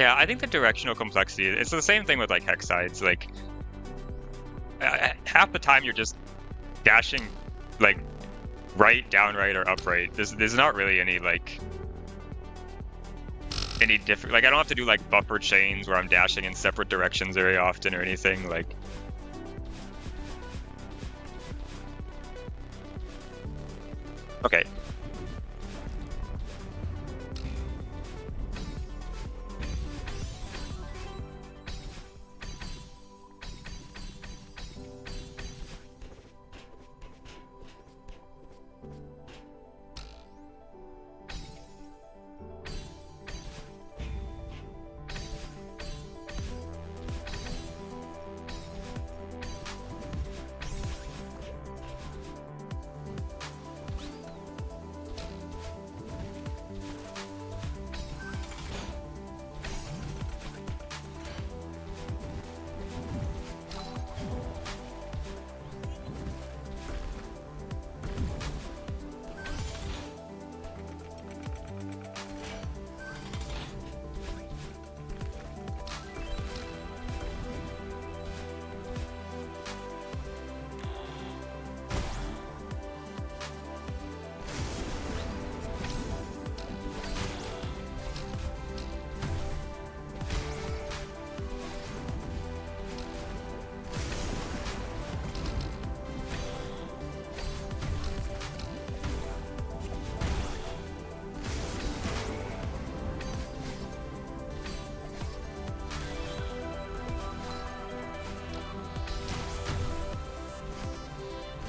Yeah, I think the directional complexity, it's the same thing with like hex sides. Like half the time you're just dashing like right, down right, or upright. There's not really any like any different. Like I don't have to do like buffer chains where I'm dashing in separate directions very often or anything. Like okay.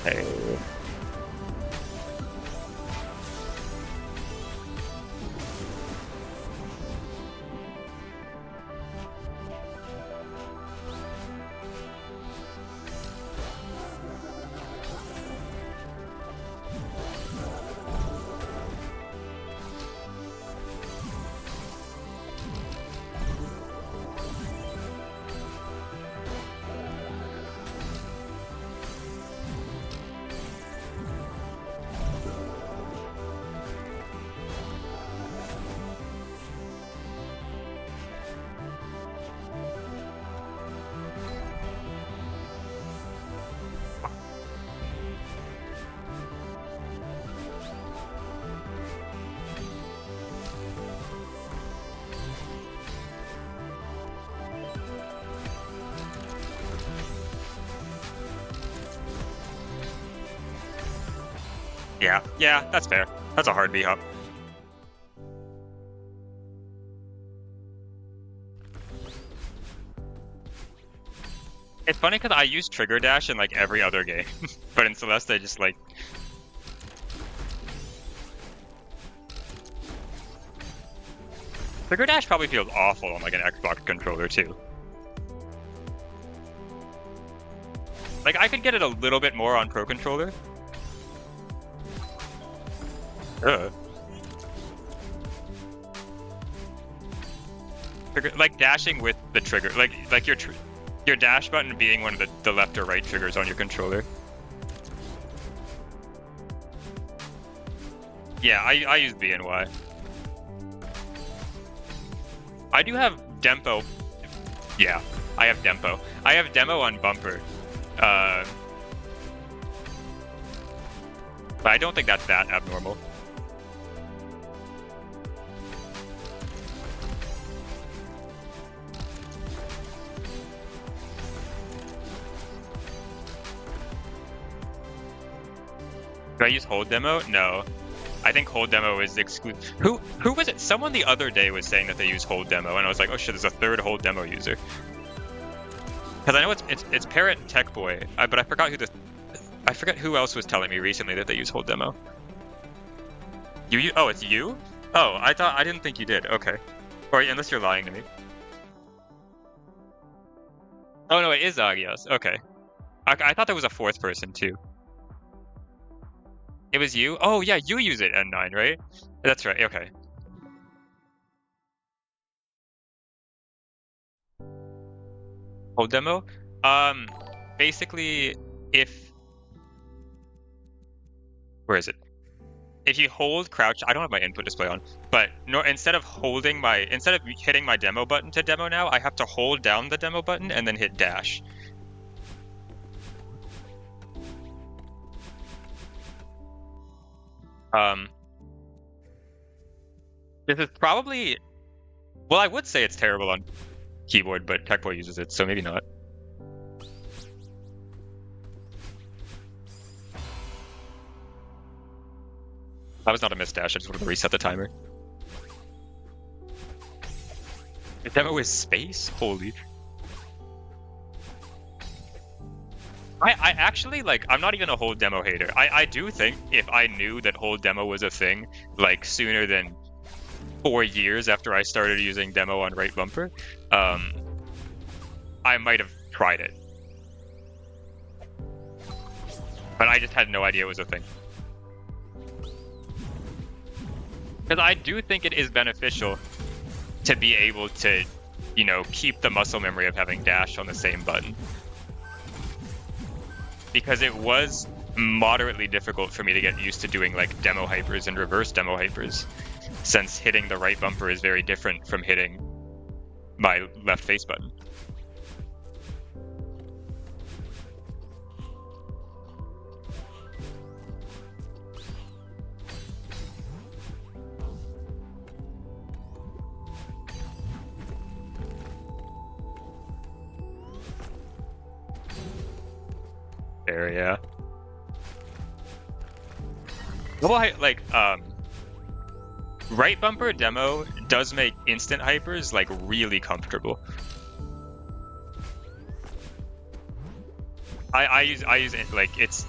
Hey. Yeah, that's fair. That's a hard B hop. It's funny because I use trigger dash in like every other game, but in Celeste I just like. Trigger dash probably feels awful on like an Xbox controller too. Like I could get it a little bit more on Pro Controller. Like dashing with the trigger, like your dash button being one of the left or right triggers on your controller. Yeah, I use B and Y. I do have Dempo. Yeah, I have Dempo. I have Demo on Bumper. But I don't think that's that abnormal. Do I use hold demo? No. I think hold demo is exclusive. Who was it? Someone the other day was saying that they use hold demo, and I was like, oh shit, there's a third hold demo user. Because I know it's Parrot and Tech Boy, but I forgot who else was telling me recently that they use hold demo. Oh, it's you? Oh, I didn't think you did. Okay. Or unless you're lying to me. Oh no, it is Agios. Okay. I thought there was a fourth person too. It was you? Oh yeah, you use it N9, right? That's right, okay. Hold demo? Basically, where is it? if you hold crouch, I don't have my input display on, but instead of hitting my demo button to demo now, I have to hold down the demo button and then hit dash. This is probably, well, I would say it's terrible on keyboard, but TechBoy uses it, so maybe not. That was not a missed dash, I just wanted to reset the timer. The demo is space? Holy. I actually, like, I'm not even a hold demo hater. I do think if I knew that hold demo was a thing, like, sooner than 4 years after I started using demo on right bumper, I might have tried it. But I just had no idea it was a thing. Because I do think it is beneficial to be able to, you know, keep the muscle memory of having dash on the same button. Because it was moderately difficult for me to get used to doing like demo hypers and reverse demo hypers, since hitting the right bumper is very different from hitting my left face button. There, yeah. Well, like, right bumper demo does make instant hypers like really comfortable. I use it like it's.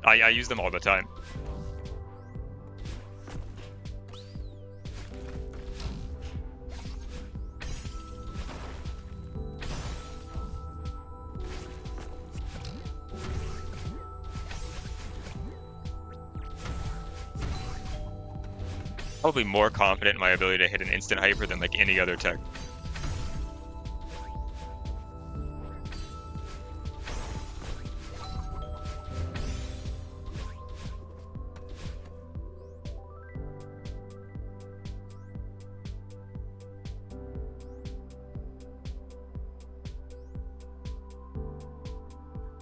I use them all the time. Probably more confident in my ability to hit an instant hyper than like any other tech.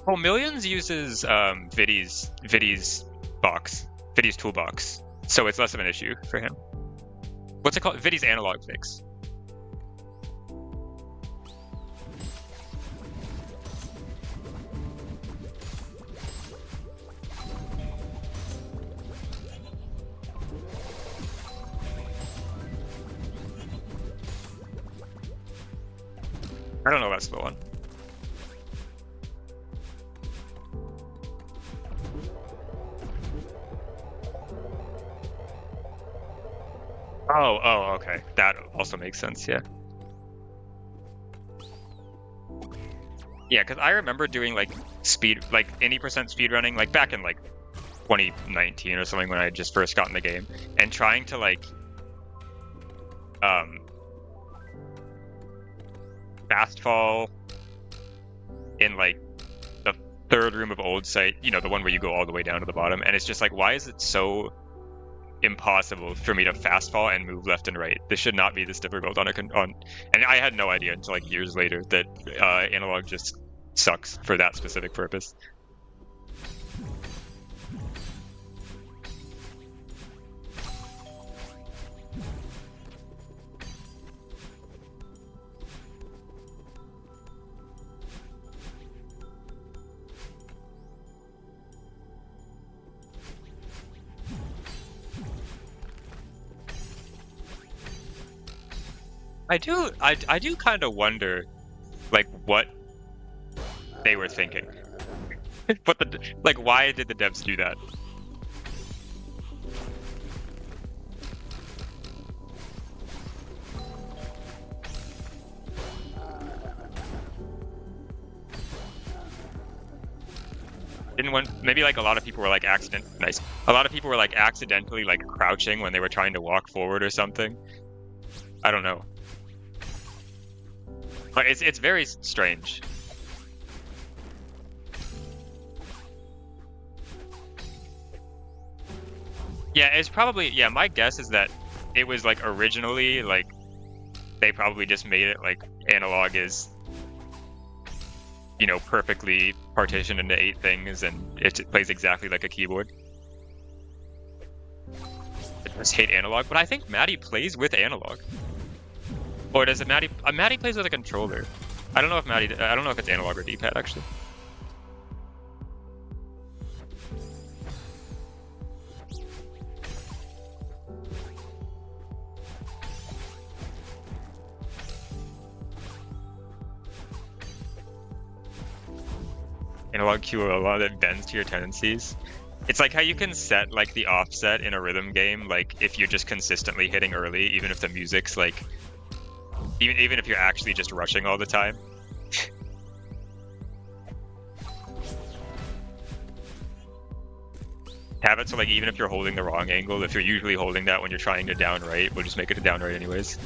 Well, Millions uses Vidi's toolbox, so it's less of an issue for him. What's it called? Vidi's analog fix. I don't know that's the one. Oh, okay. That also makes sense, yeah. Yeah, because I remember doing like any percent speed running, like back in like 2019 or something when I had just first gotten the game, and trying to like fast fall in like the third room of old site, you know, the one where you go all the way down to the bottom, and it's just like, why is it so impossible for me to fast fall and move left and right? This should not be this difficult on and I had no idea until like years later that analog just sucks for that specific purpose. I do kind of wonder, like, what they were thinking. Why did the devs do that? Maybe like a lot of people were like a lot of people were like accidentally like crouching when they were trying to walk forward or something. I don't know. But it's very strange. Yeah, it's probably, yeah, my guess is that it was like originally like they probably just made it like analog is, you know, perfectly partitioned into 8 things and it plays exactly like a keyboard. I just hate analog, but I think Maddie plays with analog. Or does it Maddie? Maddie plays with a controller. I don't know if Maddie. I don't know if it's analog or D-pad actually. Analog QOL that bends to your tendencies. It's like how you can set like the offset in a rhythm game, like if you're just consistently hitting early, even if the music's like, even if you're actually just rushing all the time. Have it so like even if you're holding the wrong angle, if you're usually holding that when you're trying to down right, we'll just make it to down right anyways.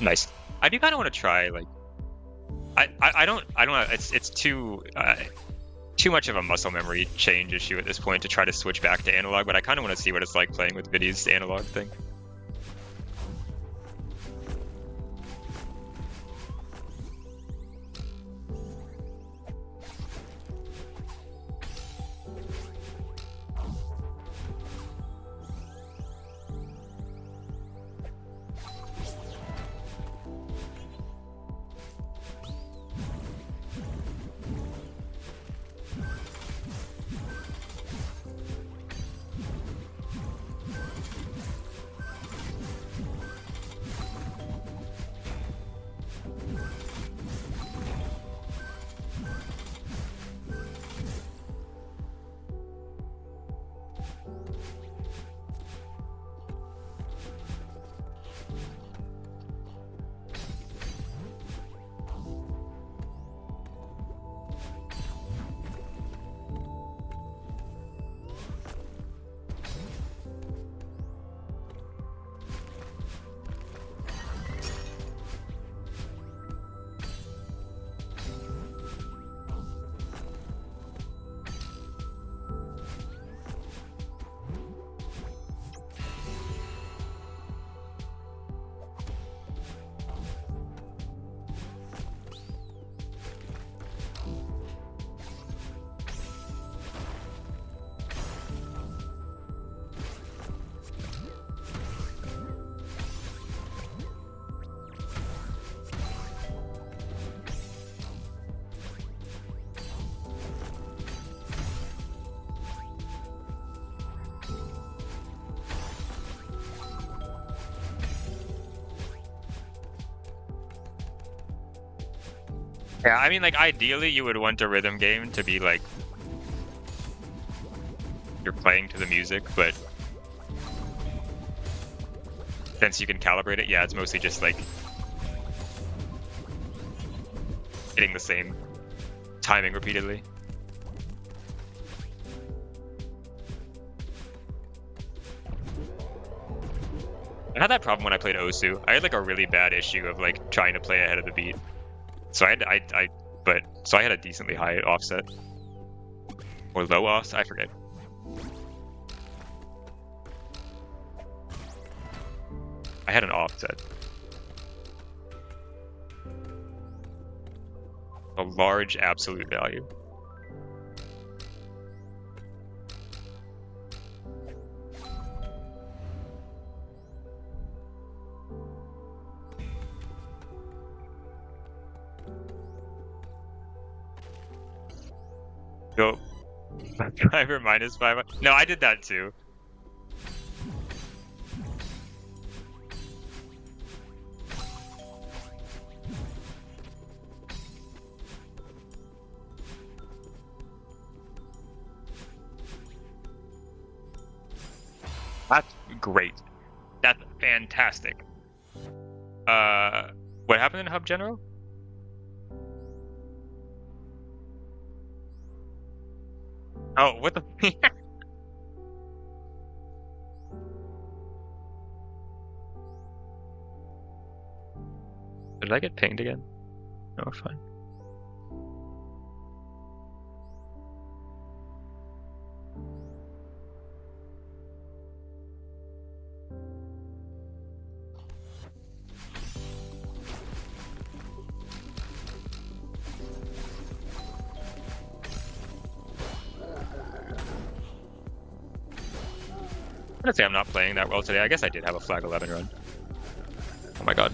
Nice. I do kind of want to try like I don't know. It's too much of a muscle memory change issue at this point to try to switch back to analog, but I kind of want to see what it's like playing with Viddy's analog thing. Yeah, I mean, like, ideally, you would want a rhythm game to be, like, you're playing to the music, but since you can calibrate it, yeah, it's mostly just, like, hitting the same timing repeatedly. I had that problem when I played Osu. I had, like, a really bad issue of, like, trying to play ahead of the beat. So I had a decently high offset. Or low offset, I forget. I had an offset. A large absolute value. Go. Driver -5. No, I did that too. That's great. That's fantastic. What happened in Hub General? Oh, what the? Did I get pinged again? No, fine. I'm gonna say I'm not playing that well today. I guess I did have a flag 11 run. Oh my god.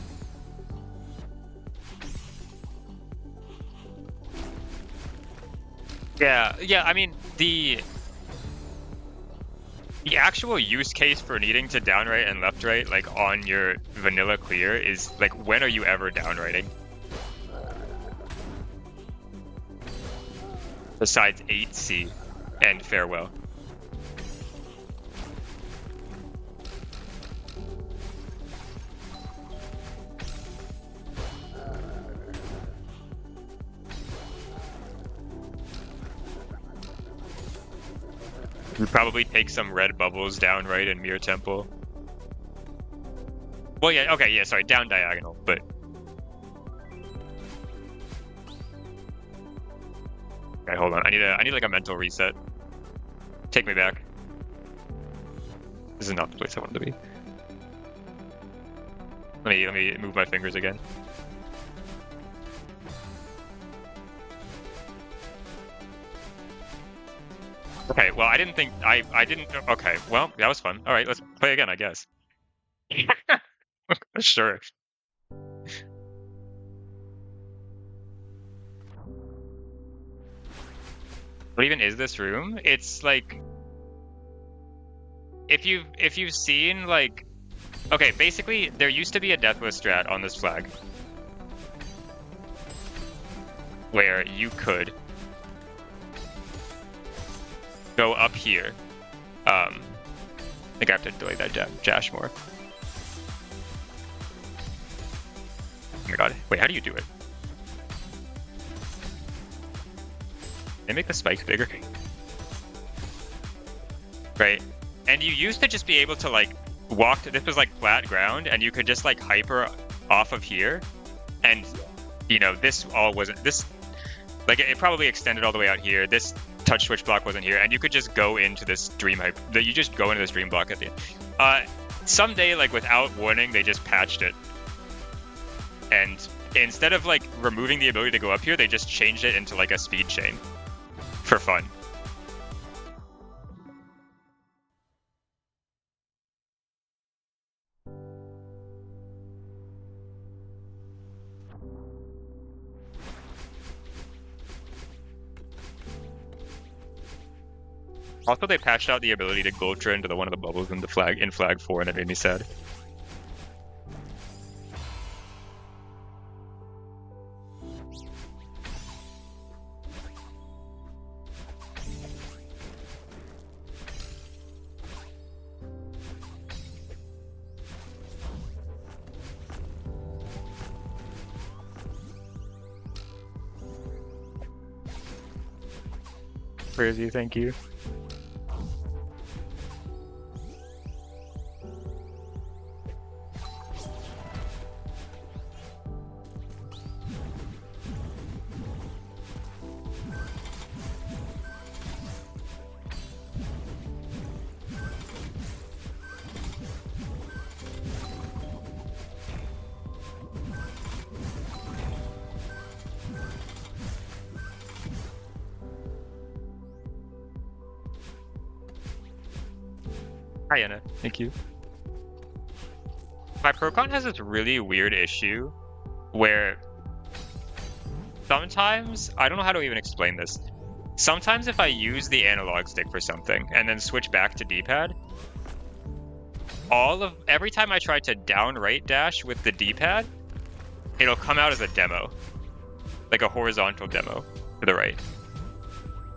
Yeah, I mean, the actual use case for needing to downright and left right, like, on your vanilla clear is, like, when are you ever downrighting? Besides 8C and farewell. You probably take some red bubbles down right in Mirror Temple. Well, yeah, okay, yeah, sorry, down diagonal, but... Okay, hold on, I need like a mental reset. Take me back. This is not the place I wanted to be. Let me move my fingers again. Okay, well, I didn't think... I didn't... Okay, well, that was fun. Alright, let's play again, I guess. Sure. What even is this room? It's like... If you've seen, like... Okay, basically, there used to be a Deathless strat on this flag. Where you could... go up here. I think I have to delay that dash more. Oh my god. Wait, how do you do it? They make the spikes bigger. Right. And you used to just be able to, like, walk to... This was, like, flat ground, and you could just, like, hyper off of here. And, you know, this all wasn't... This... Like, it probably extended all the way out here. This touch switch block wasn't here, and you could just go into this dream hype. You just go into this dream block at the end. Someday, like, without warning, they just patched it. And instead of, like, removing the ability to go up here, they just changed it into, like, a speed chain. For fun. Also, they patched out the ability to Gultra into one of the bubbles in flag 4, and it made me sad. Crazy, thank you. Hi, Anna. Thank you. My Procon has this really weird issue where sometimes, I don't know how to even explain this. Sometimes if I use the analog stick for something and then switch back to D-pad, every time I try to down right dash with the D-pad, it'll come out as a demo, like a horizontal demo to the right.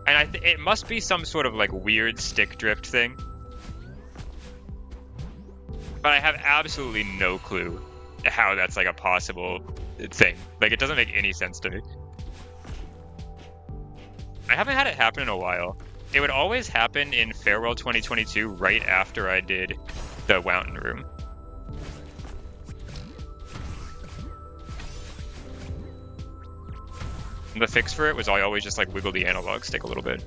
And it must be some sort of like weird stick drift thing. But I have absolutely no clue how that's like a possible thing. Like, it doesn't make any sense to me. I haven't had it happen in a while. It would always happen in Farewell 2022 right after I did the Mountain Room. The fix for it was I always just like wiggle the analog stick a little bit.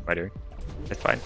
What am I doing? It's fine.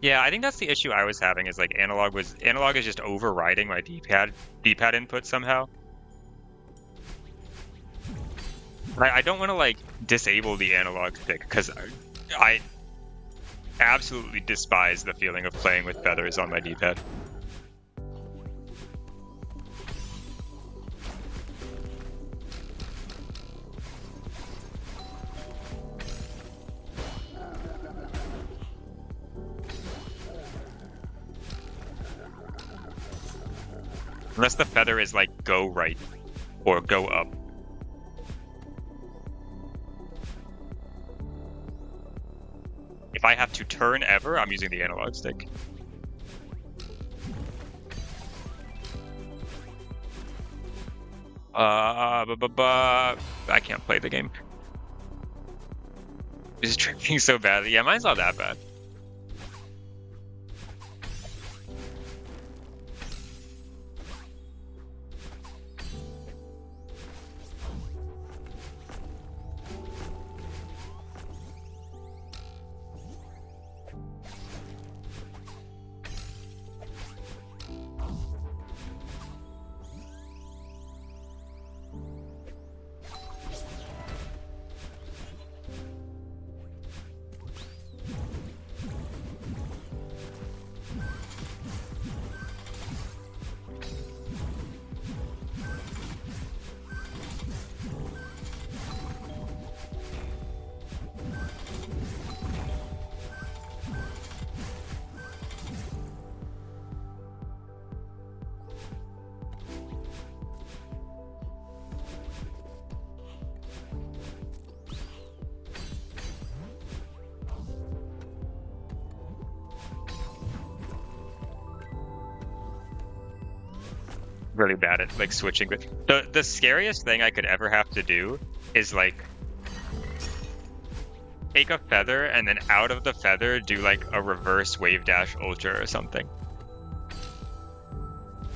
Yeah, I think that's the issue I was having is like analog is just overriding my D-pad input somehow. I don't want to like disable the analog stick because I absolutely despise the feeling of playing with feathers on my D-pad. Unless the feather is like go right or go up. If I have to turn ever, I'm using the analog stick. I can't play the game. This is tripping so badly. Yeah, mine's not that bad. Really bad at like switching. The scariest thing I could ever have to do is like take a feather and then out of the feather do like a reverse wave dash ultra or something.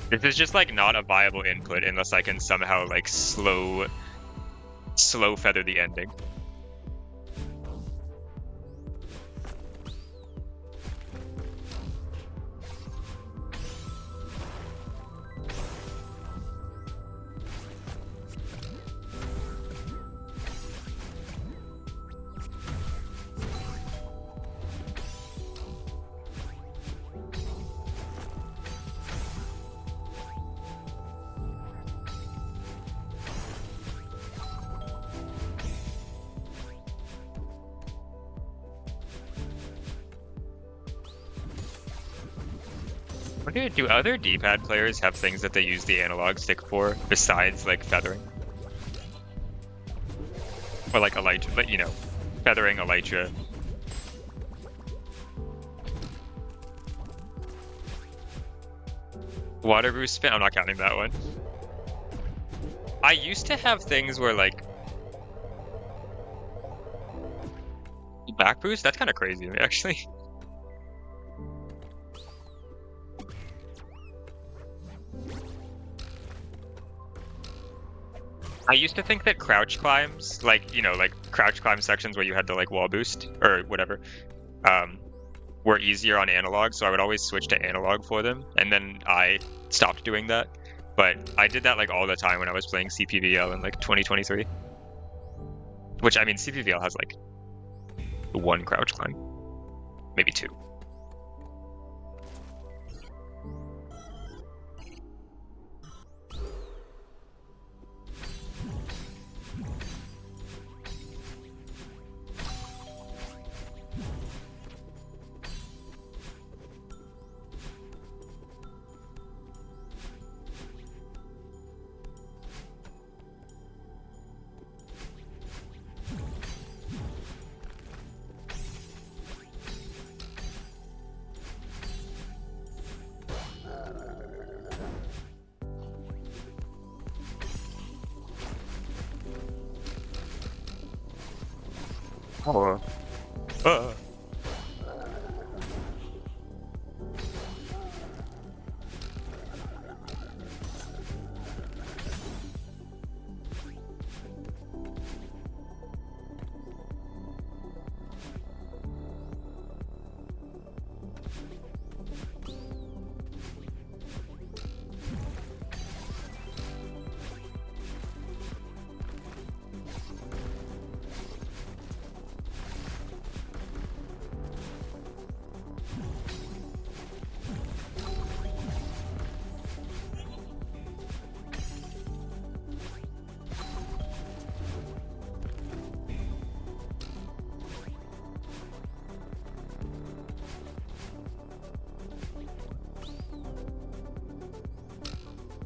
This is just like not a viable input unless I can somehow like slow feather the ending. Do other D-pad players have things that they use the analog stick for besides like feathering? Or like elytra, you know, feathering elytra. Water boost spin? I'm not counting that one. I used to have things where like Back boost? That's kind of crazy, actually. I used to think that crouch climbs, like, you know, like crouch climb sections where you had to like wall boost or whatever, um, were easier on analog, so I would always switch to analog for them, and then I stopped doing that. But I did that like all the time when I was playing CPVL in like 2023. Which, I mean, CPVL has like one crouch climb, maybe two. Oh.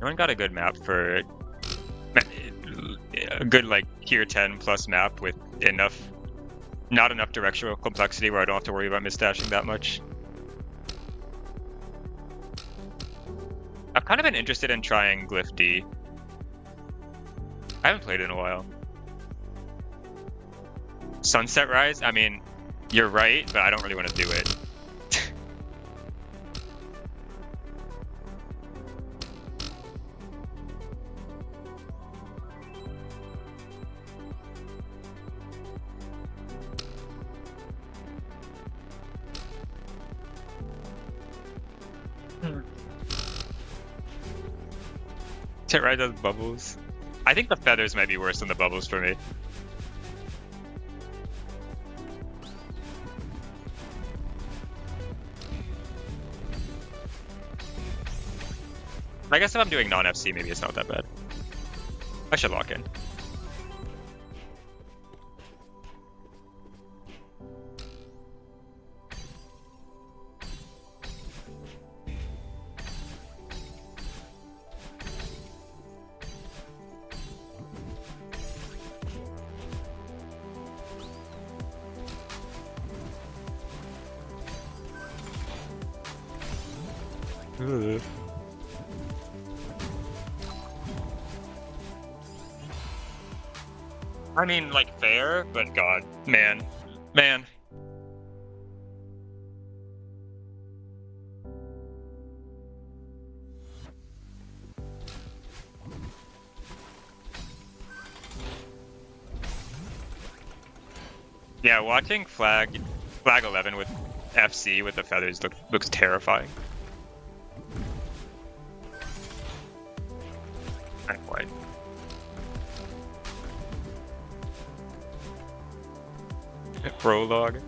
No one got a good map for a good like tier 10 plus map with not enough directional complexity where I don't have to worry about misdashing that much. I've kind of been interested in trying Glyph D. I haven't played it in a while. Sunset Rise? I mean, you're right, but I don't really want to do it. Sunset Rise has bubbles. I think the feathers might be worse than the bubbles for me. I guess if I'm doing non-FC, maybe it's not that bad. I should lock in. Ugh. I mean, like, fair, but God, man. Yeah, watching Flag 11 with FC with the feathers looks terrifying. Not quite. Prologue.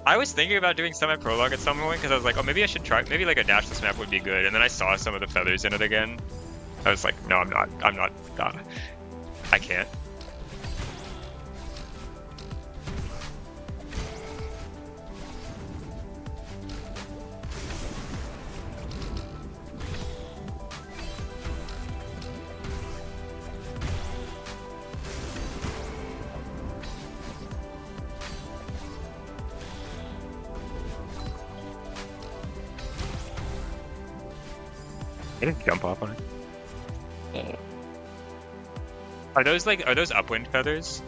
I was thinking about doing semi-prologue at some point because I was like, oh, maybe I should try. Maybe like a dashless map would be good. And then I saw some of the feathers in it again. I was like, no, I'm not. I can't. I didn't jump off on it. Are those upwind feathers?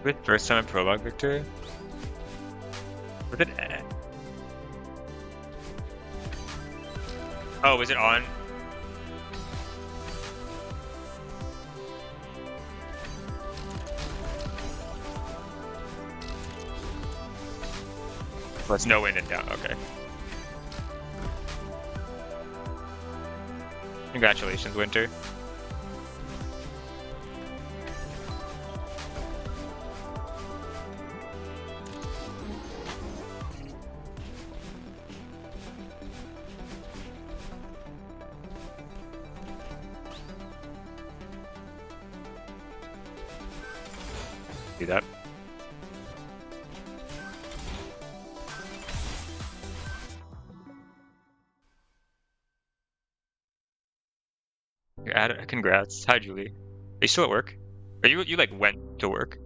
With first time in prologue victory? Was it? Oh, was it on? Well, it's no in and down. Okay. Congratulations, Winter. Do that. Congrats. Hi, Julie. Are you still at work? Are you like went to work?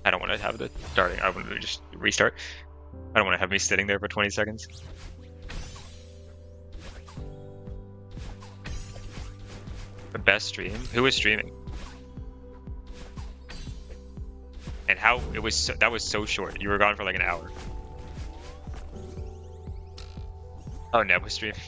I don't want to have the starting. I want to just restart. I don't want to have me sitting there for 20 seconds. The best stream? Who was streaming? And how it was that was so short. You were gone for like an hour. Oh, Neb was streaming.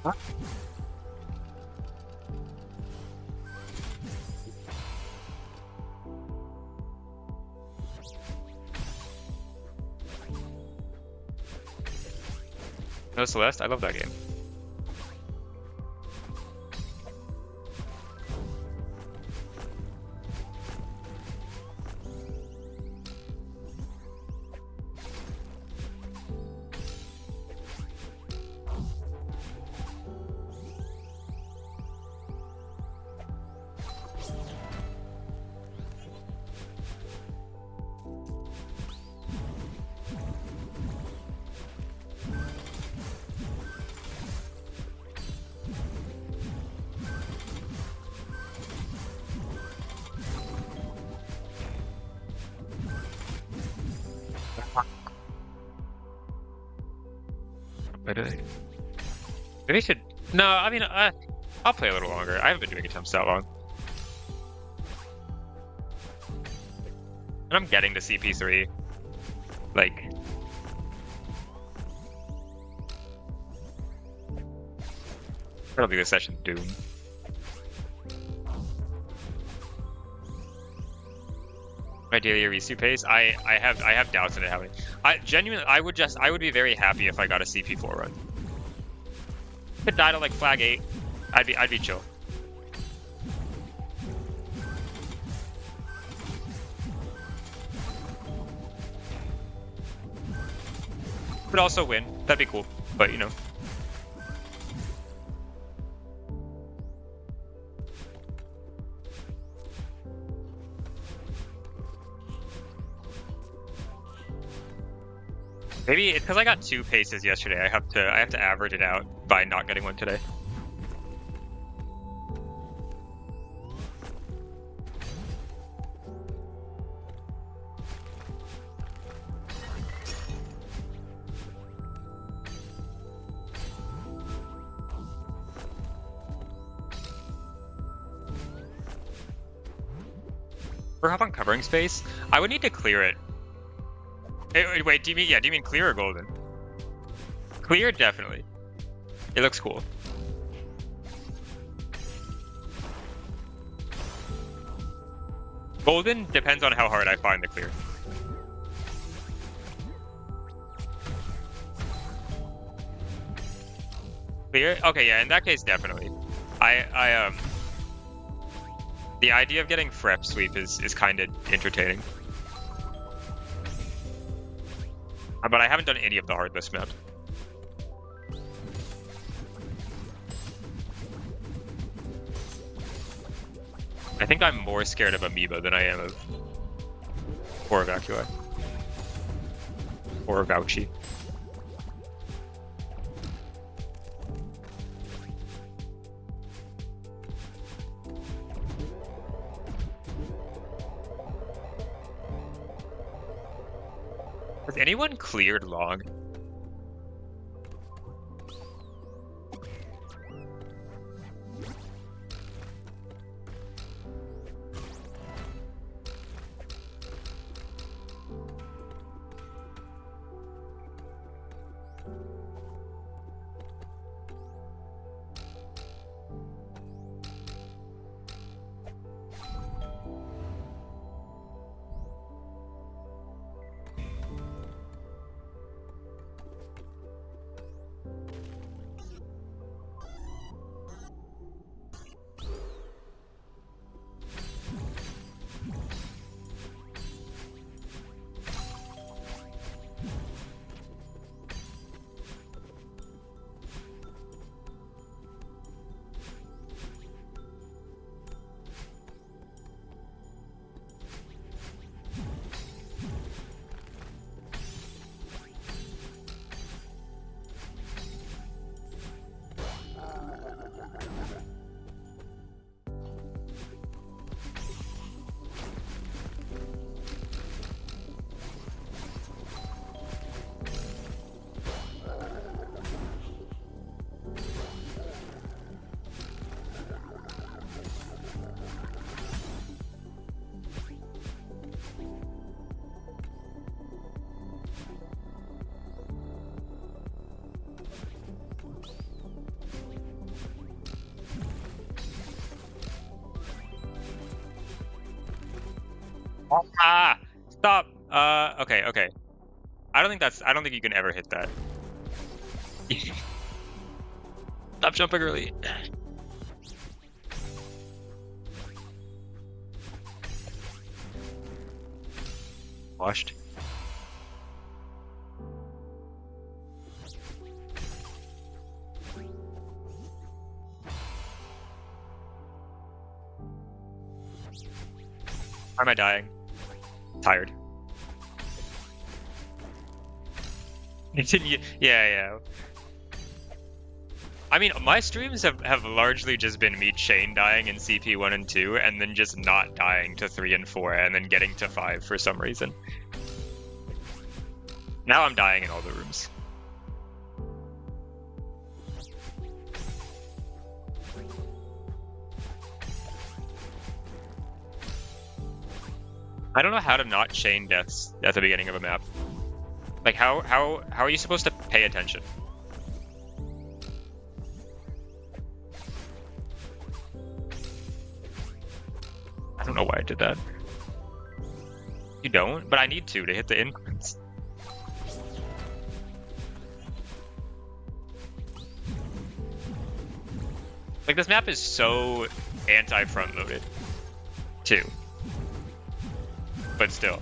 Huh? No Celeste, I love that game. Maybe I should. No, I mean, I'll play a little longer. I haven't been doing attempts that long. And I'm getting to CP3. Like, that'll be the session doom. Ideally a resu pace. I have doubts in it happening. I would be very happy if I got a CP4 run. If it died at like flag 8, I'd be chill. Could also win. That'd be cool. But you know. Maybe it's because I got 2 paces yesterday. I have to average it out by not getting one today. For hop on covering space, I would need to clear it. Wait, do you mean clear or golden? Clear, definitely. It looks cool. Golden depends on how hard I find the clear. Clear? Okay, yeah, in that case, definitely. The idea of getting Frep Sweep is kind of entertaining. But I haven't done any of the hardless maps. I think I'm more scared of Amoeba than I am of or Evacui. Or Vouchy. Has anyone cleared log? Ah! Stop! Okay, okay. I don't think you can ever hit that. Stop jumping early. Washed. Why am I dying? Tired. Yeah. I mean, my streams have largely just been me chain dying in CP 1 and 2, and then just not dying to 3 and 4, and then getting to 5 for some reason. Now I'm dying in all the rooms. I don't know how to not chain deaths at the beginning of a map. Like, how are you supposed to pay attention? I don't know why I did that. You don't? But I need to hit the increments. Like, this map is so anti-front loaded, too. But still.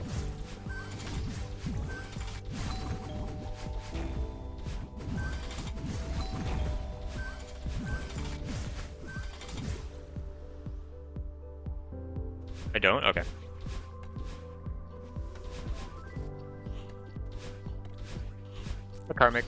I don't? Okay. A karmic.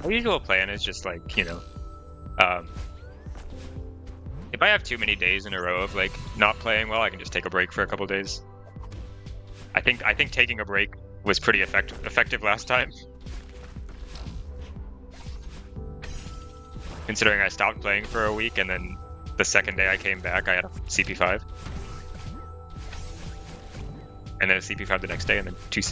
Our usual plan is just like, you know, if I have too many days in a row of like not playing well, I can just take a break for a couple days. I think taking a break was pretty effective last time. Considering I stopped playing for a week and then the second day I came back, I had a CP5. And then a CP5 the next day and then two.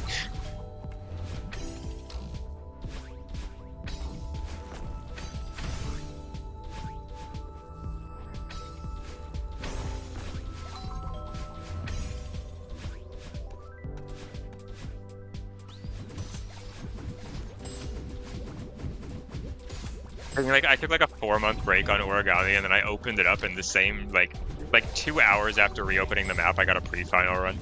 I mean, like, I took like a 4-month break on Origami, and then I opened it up in the same, like 2 hours after reopening the map, I got a pre-final run.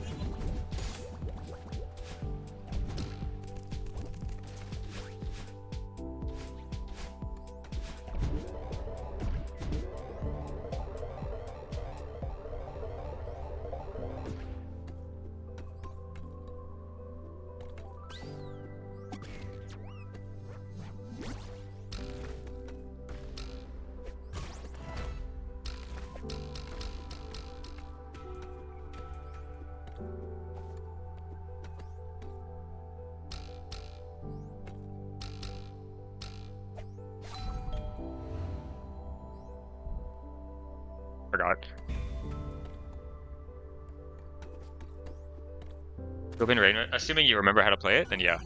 Forgot. Open Rain, assuming you remember how to play it, then yeah.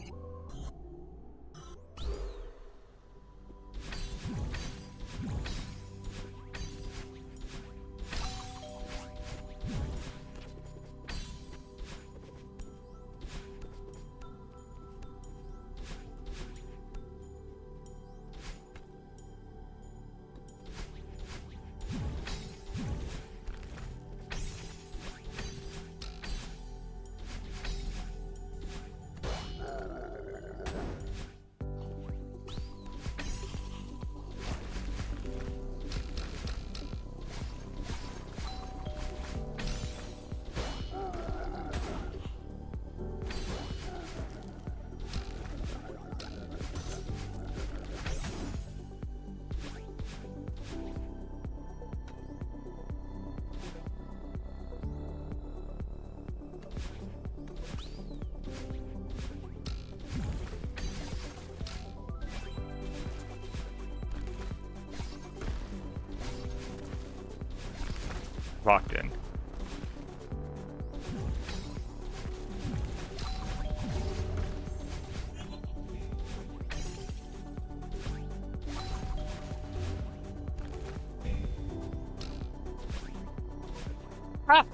Locked in. Ah!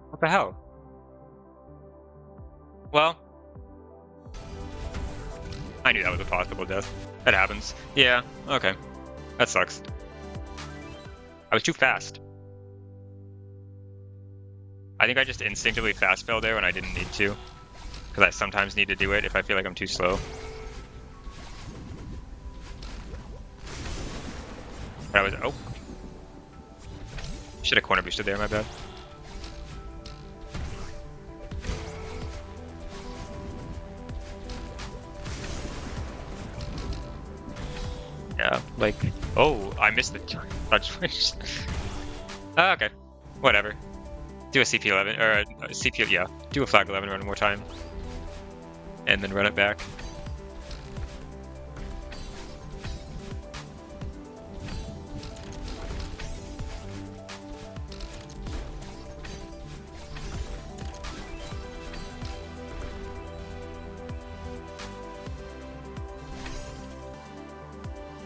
What the hell? Well, I knew that was a possible death. That happens. Yeah, okay. That sucks. I was too fast. I think I just instinctively fast fell there when I didn't need to. Because I sometimes need to do it if I feel like I'm too slow. was... Oh. Should have corner boosted there, my bad. Yeah, like... Oh, I missed the touch switch. Okay. Whatever. Do a CP11, or a CP... Yeah. Do a flag 11 run one more time. And then run it back.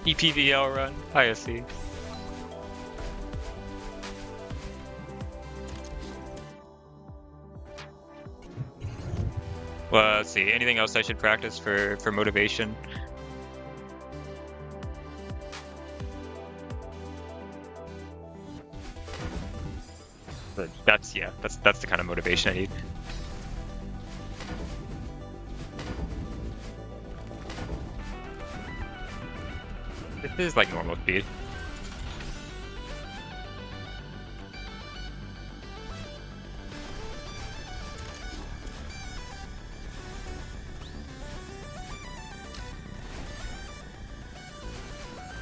EPVL run, ISC. Well, let's see. Anything else I should practice for motivation? But that's the kind of motivation I need. This is like normal speed.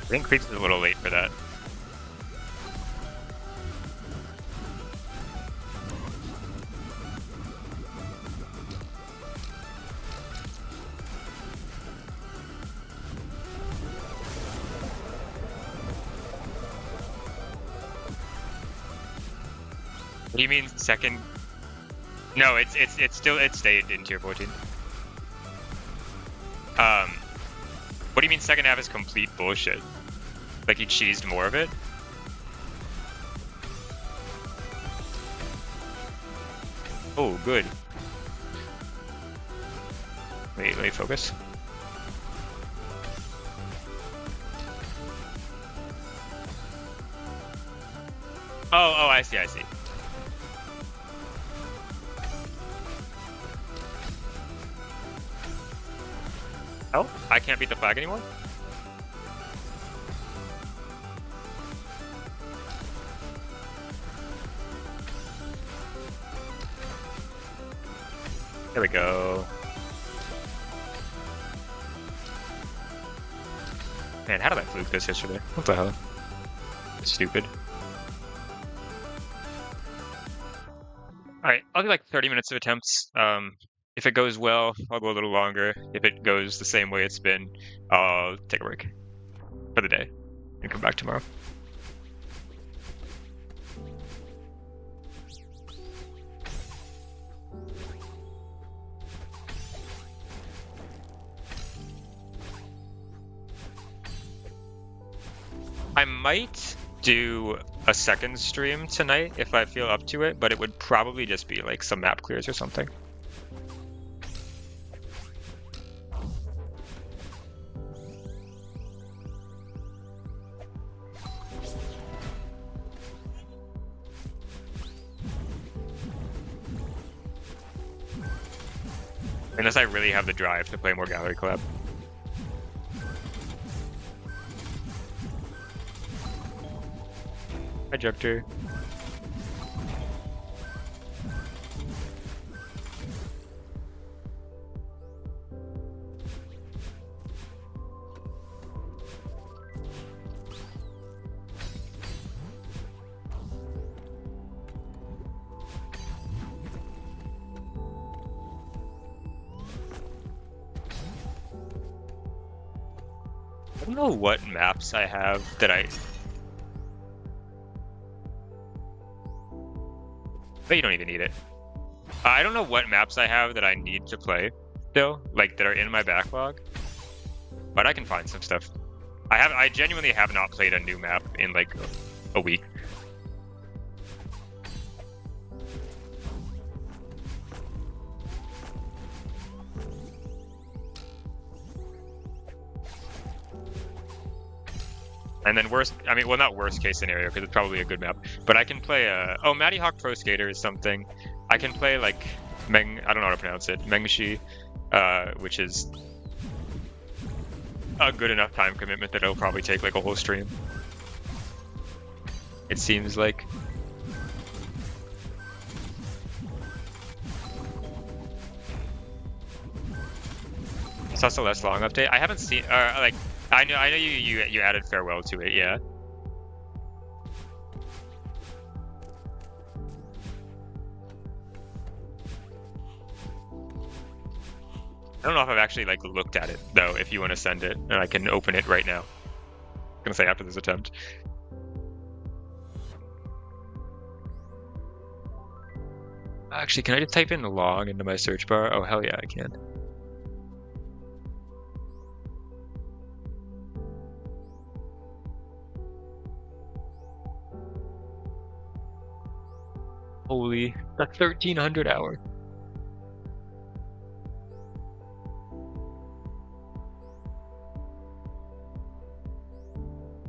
I think Creeps is a little late for that. What do you mean second? No, it's stayed in tier 14. What do you mean second half is complete bullshit? Like he cheesed more of it? Oh, good. Wait, let me focus. Oh, I see. Oh, I can't beat the flag anymore? There we go. Man, how did I fluke this yesterday? What the hell? Stupid. Alright, I'll do like 30 minutes of attempts. If it goes well, I'll go a little longer. If it goes the same way it's been, I'll take a break for the day and come back tomorrow. I might do a second stream tonight if I feel up to it, but it would probably just be like some map clears or something. Unless I really have the drive to play more Gallery Collab. Hi, Jupiter. I don't know what maps I have that but you don't even need it. I don't know what maps I have that I need to play still, like that are in my backlog, but I can find some stuff. I genuinely have not played a new map in like a week. And then not worst case scenario, because it's probably a good map, but I can play Matty Hawk Pro Skater is something. I can play like I don't know how to pronounce it, Mengshi, which is a good enough time commitment that it'll probably take like a whole stream. It seems like. I saw Celeste Long update. I haven't seen. Like I know you added Farewell to it. Yeah. I don't know if I've actually like looked at it though. If you want to send it, and I can open it right now. I'm gonna say after this attempt. Actually, can I just type in Long into my search bar? Oh hell yeah, I can. Holy, that's 1,300 hours.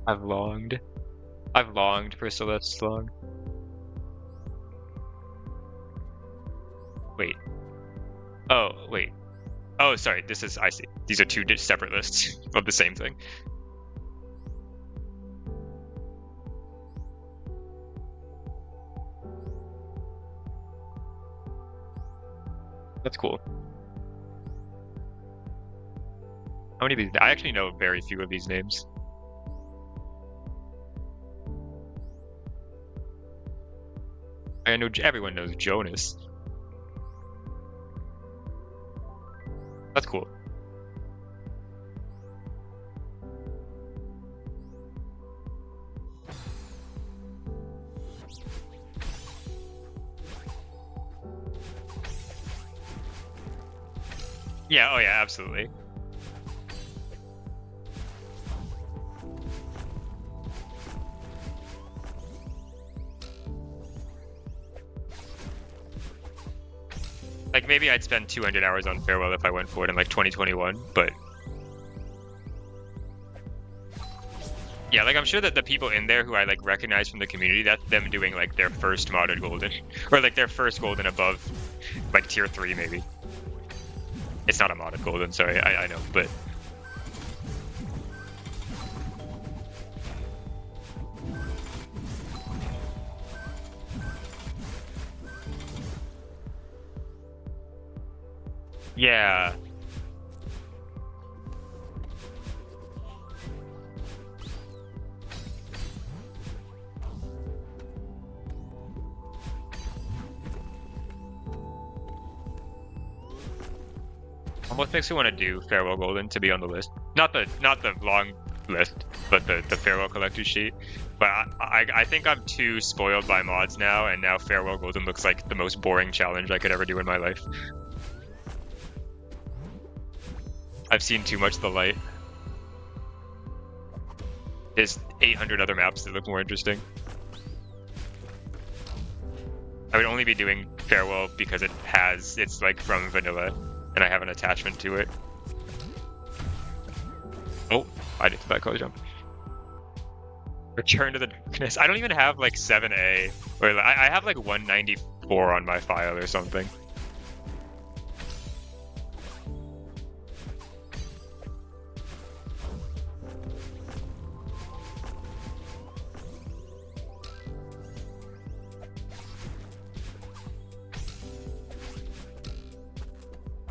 I've longed for Celeste Long. Wait. Oh, wait. Oh, sorry. I see. These are two separate lists of the same thing. That's cool. How many of these? I actually know very few of these names. I know everyone knows Jonas. That's cool. Yeah, oh yeah, absolutely. Like maybe I'd spend 200 hours on Farewell if I went for it in like 2021, but yeah, like I'm sure that the people in there who I like recognize from the community, that's them doing like their first modded Golden, or like their first Golden above like tier 3 maybe. It's not a modded Golden, sorry, I know, but yeah. Almost makes me want to do Farewell Golden to be on the list. Not the long list, but the Farewell collector sheet. But I think I'm too spoiled by mods now, and now Farewell Golden looks like the most boring challenge I could ever do in my life. I've seen too much of the light. There's 800 other maps that look more interesting. I would only be doing Farewell because it's like from vanilla, and I have an attachment to it. Oh, I did that color jump. Return to the Darkness. I don't even have like 7A, or I have like 194 on my file or something.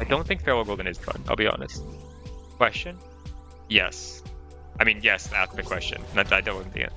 I don't think Farewell Golden is fun, I'll be honest. Question? Yes. I mean, yes, ask the question. That wasn't the answer.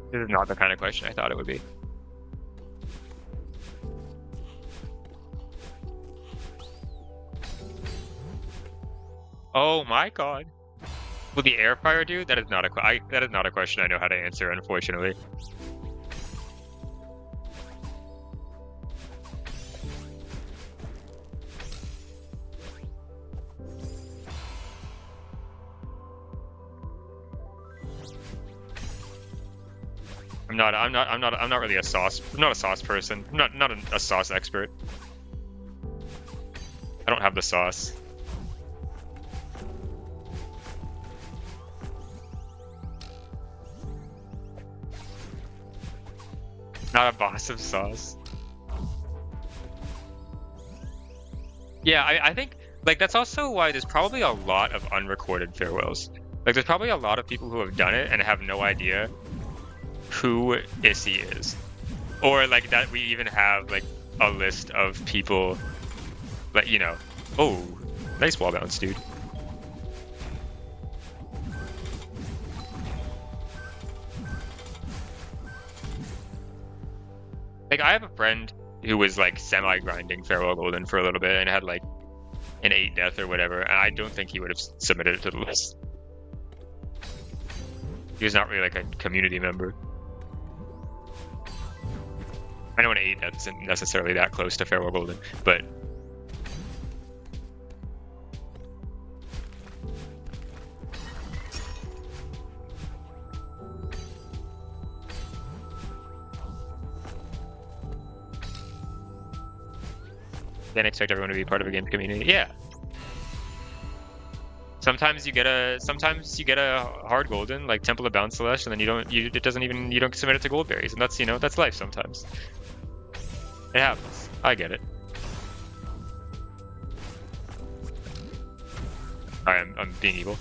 This is not the kind of question I thought it would be. Oh my god. Will the air fire do? That is not a question I know how to answer, unfortunately. I'm not really a sauce. I'm not a sauce person. I'm not a sauce expert. I don't have the sauce. Not a boss of sauce. Yeah, I think like that's also why there's probably a lot of unrecorded farewells. Like there's probably a lot of people who have done it and have no idea who Issy is. Or like that we even have like a list of people like, you know, oh, nice wall bounce, dude. Like I have a friend who was like semi-grinding Farewell Golden for a little bit and had like an 8 death or whatever, and I don't think he would have submitted it to the list. He was not really like a community member. I know an 8 death isn't necessarily that close to Farewell Golden, but then expect everyone to be part of a game community. Yeah. Sometimes you get a hard golden like Temple of Bound Celeste, and then you don't submit it to goldberries, and that's, you know, that's life sometimes. It happens. I get it. Alright, I'm being evil.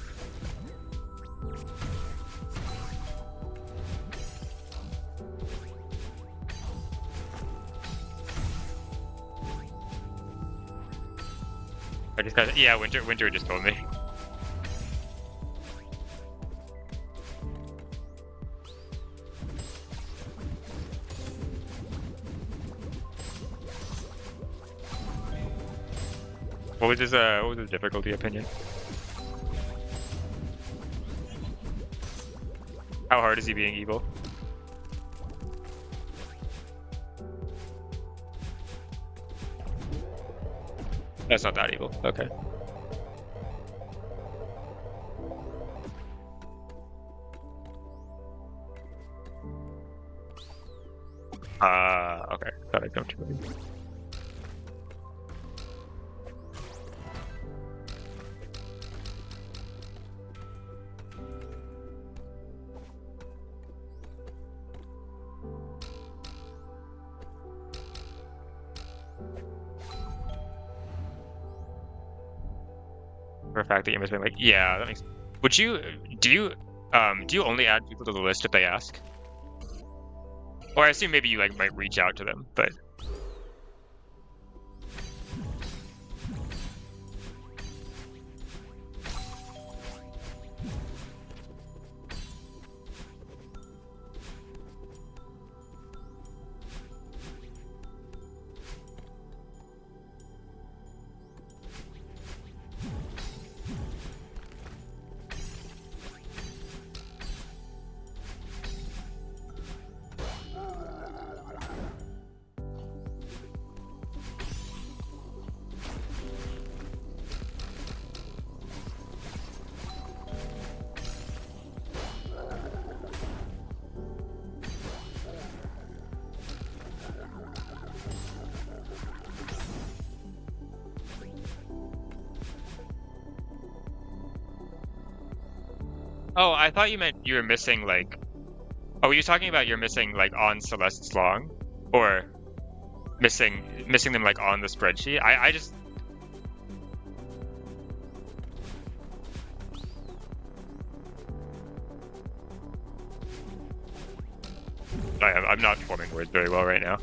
I just got, yeah, Winter just told me. What was his difficulty opinion? How hard is he being evil? That's not that evil. Okay. Okay. Thought I'd come to it. For a fact that you must be like, yeah, that makes. Would you do you only add people to the list if they ask? Or I assume maybe you like might reach out to them, but oh, I thought you meant you were missing like. Oh, were you talking about you're missing like on Celeste's long, or missing them like on the spreadsheet? I just. I'm not forming words very well right now.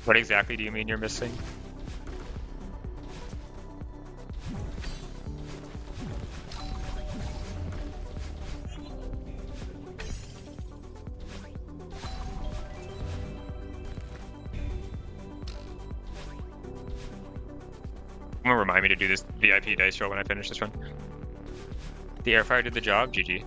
What exactly do you mean you're missing? Someone remind me to do this VIP dice roll when I finish this run. The airfryer did the job, GG.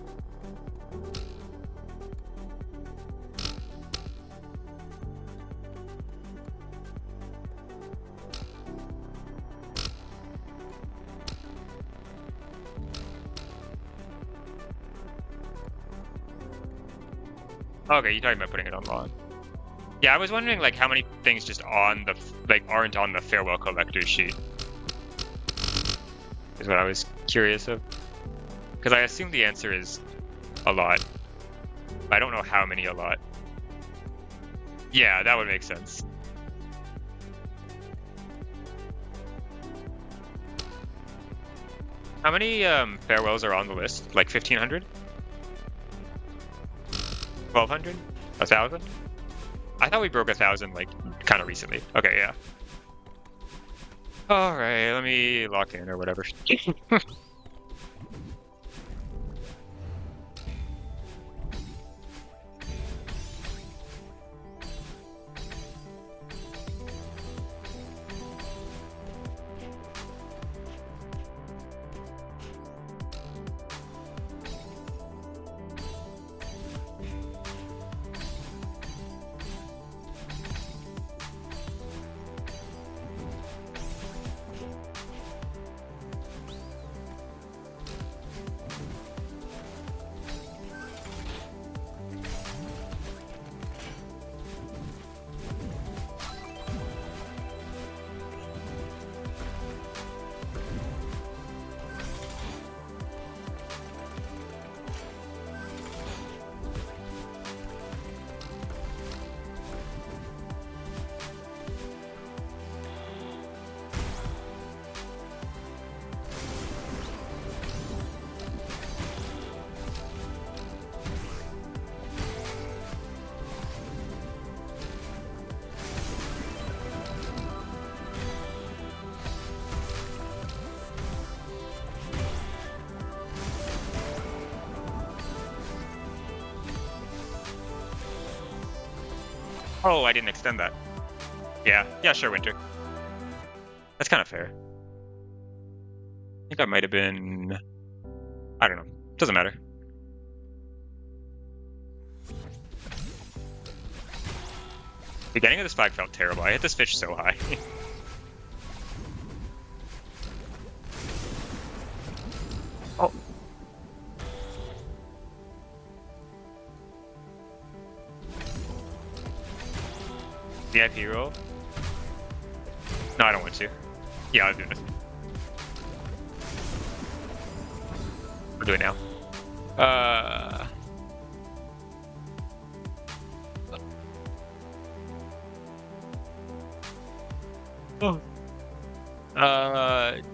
Okay, you're talking about putting it on lawn. Yeah, I was wondering like how many things just on the like aren't on the farewell collector sheet. Is what I was curious of. Because I assume the answer is a lot. I don't know how many a lot. Yeah, that would make sense. How many farewells are on the list? Like 1,500? 1,200? 1,000? I thought we broke 1,000 like kind of recently. Okay, yeah. All right, let me lock in or whatever. Oh, I didn't extend that. Yeah, sure, Winter. That's kind of fair. I think I might have been... I don't know. Doesn't matter. Beginning of this flag felt terrible. I hit this fish so high. Oh. VIP roll? No, I don't want to. Yeah, I'll do this. We'll do it now. Oh.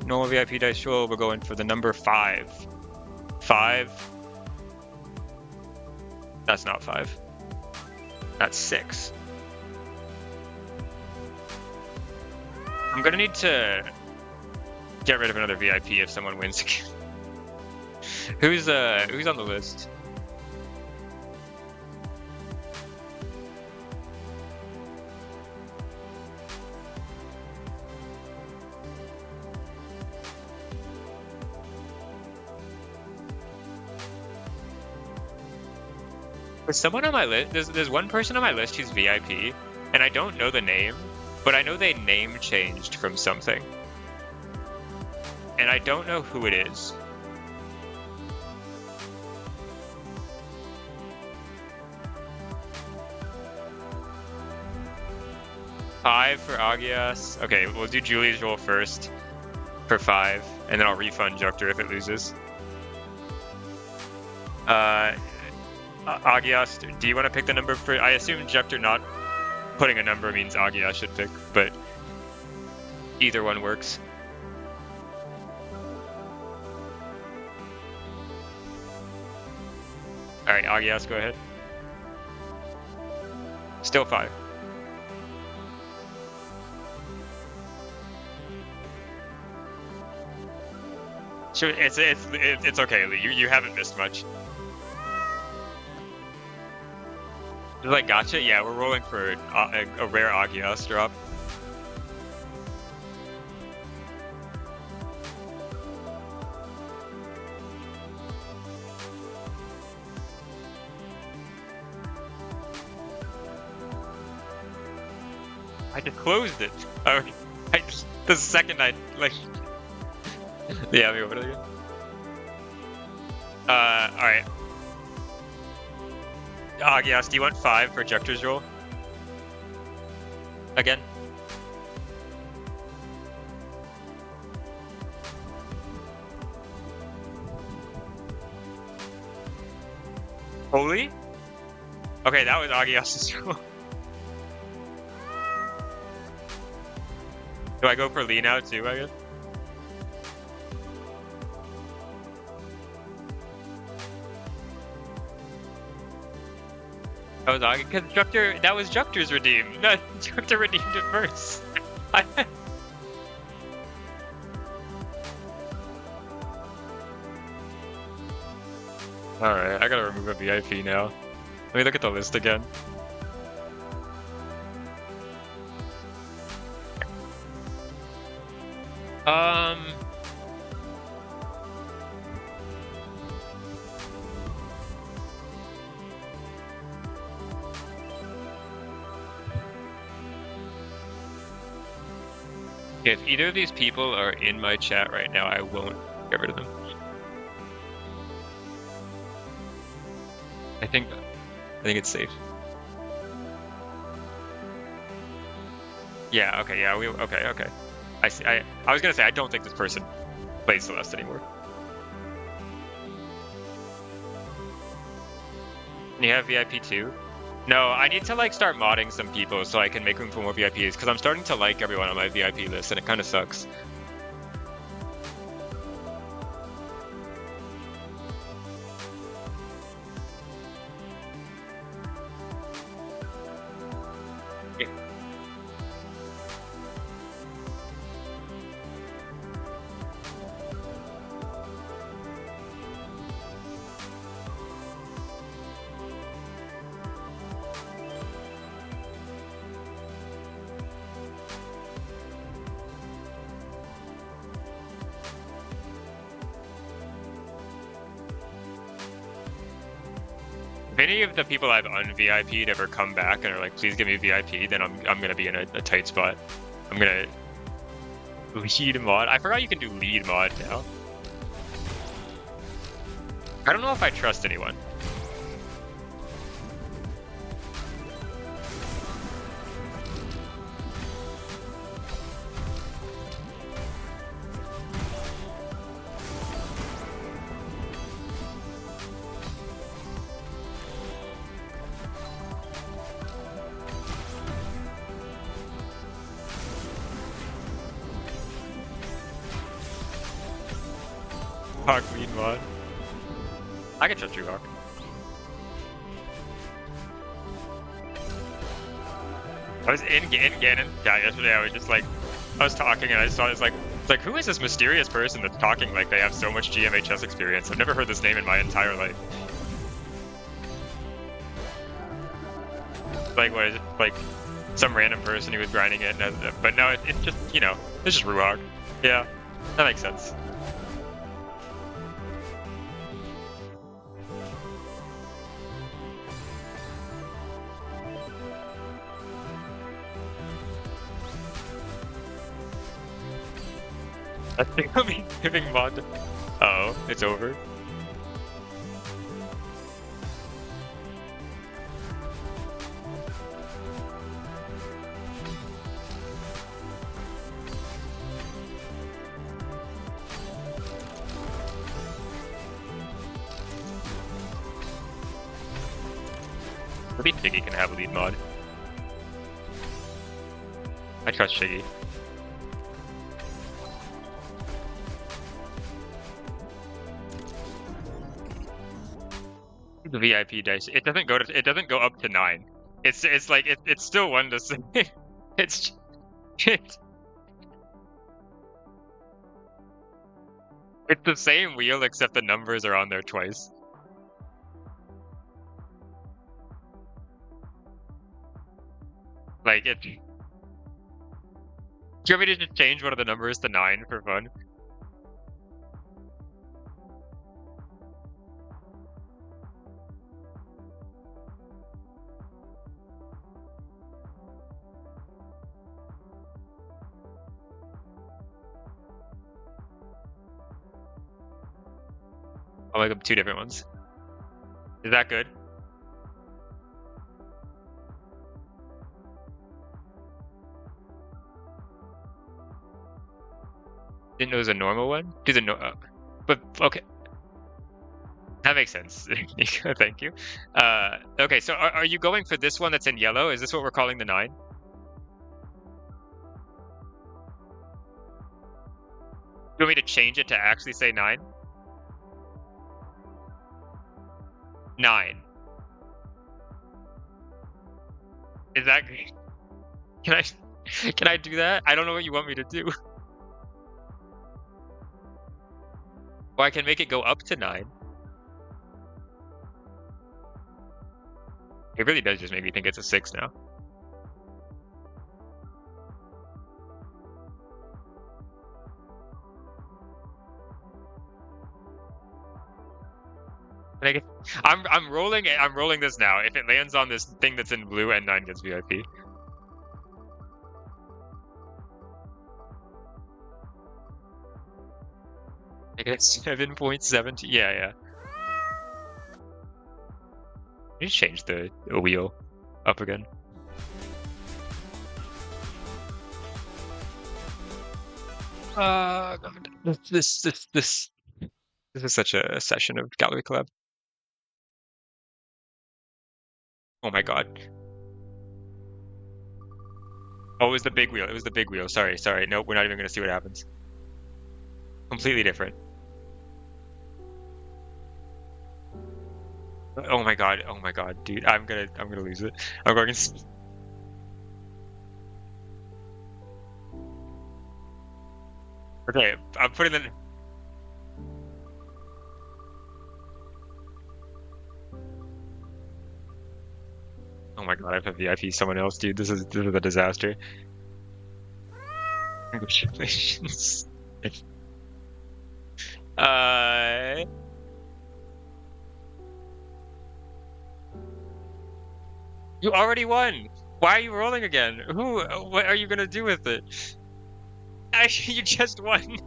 Normal VIP dice roll. We're going for the number 5. 5. That's not 5. That's 6. I'm gonna need to get rid of another VIP if someone wins again. Who's on the list? There's someone on my list. There's one person on my list who's VIP, and I don't know the name, but I know they name changed from something, and I don't know who it is. Five for Agias. Okay, we'll do Julie's roll first for 5, and then I'll refund Jukter if it loses. Agias, do you want to pick the number for... I assume Jukter not putting a number means Agias should pick, but either one works. Alright, Agias, go ahead. Still 5. Sure, it's okay, Lee. You haven't missed much. Like, gotcha? Yeah, we're rolling for a rare Agios drop. I just closed it. Oh, the second I, like... Yeah, let me open it again. Alright. Agios, do you want 5 for Jukter's roll? Again? Holy? Okay, that was Agios's rule. Do I go for Lee now too, I guess? That was Agi, because Juctor, that was Juctor's redeem. No, Juctor redeemed it first. Alright, I gotta remove a VIP now. Let me look at the list again. If either of these people are in my chat right now, I won't get rid of them. I think it's safe. Yeah, okay, yeah, okay. I see. I was gonna say I don't think this person plays Celeste anymore. Can you have VIP too? No, I need to like start modding some people so I can make room for more VIPs because I'm starting to like everyone on my VIP list and it kind of sucks. If any of the people I've un-VIP'd ever come back and are like, please give me VIP, then I'm gonna be in a tight spot. I'm gonna lead mod. I forgot you can do lead mod now. I don't know if I trust anyone. Hawk lead mod. I can trust you, Hawk. I was in Ganon yesterday. I was just like, I was talking and I saw it's like who is this mysterious person that's talking like they have so much GMHS experience? I've never heard this name in my entire life. Like what is it? Like some random person who was grinding it, but no, it's just it's just Ruhawk. Yeah, that makes sense. I think I'll be giving mod. Uh-oh, it's over. Maybe Shiggy can have a lead mod. I trust Shiggy. The VIP dice. It doesn't go up to 9. It's like it's still 1 to 6. It's the same wheel except the numbers are on there twice. Like it. Do you want me to just change one of the numbers to 9 for fun? I'll make them 2 different ones. Is that good? Didn't know it was a normal one? Do the but okay. That makes sense. Thank you. Okay, so are you going for this one that's in yellow? Is this what we're calling the 9? You want me to change it to actually say 9? 9. Is that great? Can I do that? I don't know what you want me to do. Or I can make it go up to 9. It really does just make me think it's a 6 now. I'm rolling this now. If it lands on this thing that's in blue and 9 gets VIP. I get 7.70. Yeah. You change the wheel up again. God. This is such a session of Gallery Club. Oh my god. Oh, it was the big wheel. It was the big wheel. Sorry. Nope, we're not even gonna see what happens. Completely different. Oh my god, dude. I'm gonna lose it. I'm going Okay, I'm putting the Oh my god, I have to VIP someone else, dude. This is a disaster. Congratulations. You already won. Why are you rolling again? What are you gonna do with it? You just won.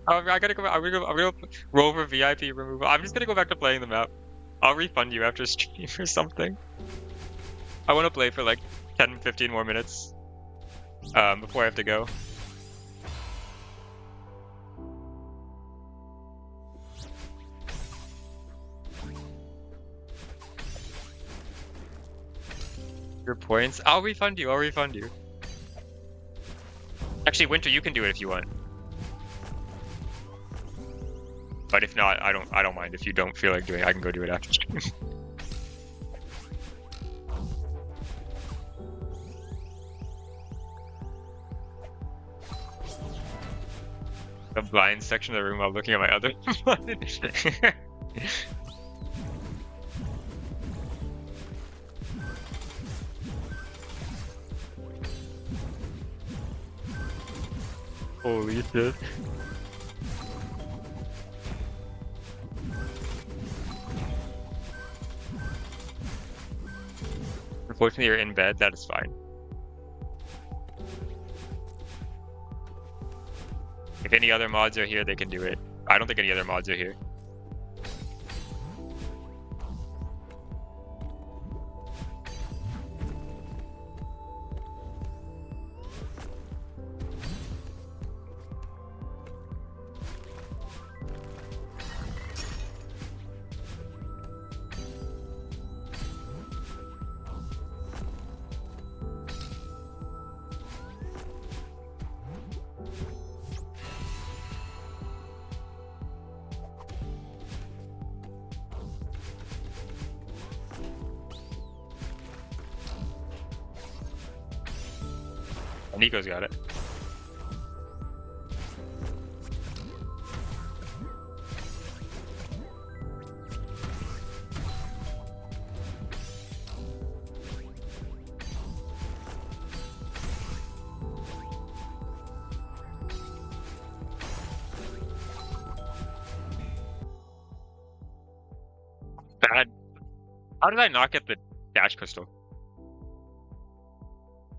I gotta go. I'm gonna roll for VIP removal. I'm just gonna go back to playing the map. I'll refund you after stream or something. I want to play for like 10, 15 more minutes before I have to go. Your points? I'll refund you. Actually, Winter, you can do it if you want. But if not, I don't mind. If you don't feel like doing it, I can go do it after stream. The blind section of the room while looking at my other Holy shit. Unfortunately, you're in bed. That is fine. If any other mods are here, they can do it. I don't think any other mods are here. Nico's got it. Bad. How did I not get the dash crystal?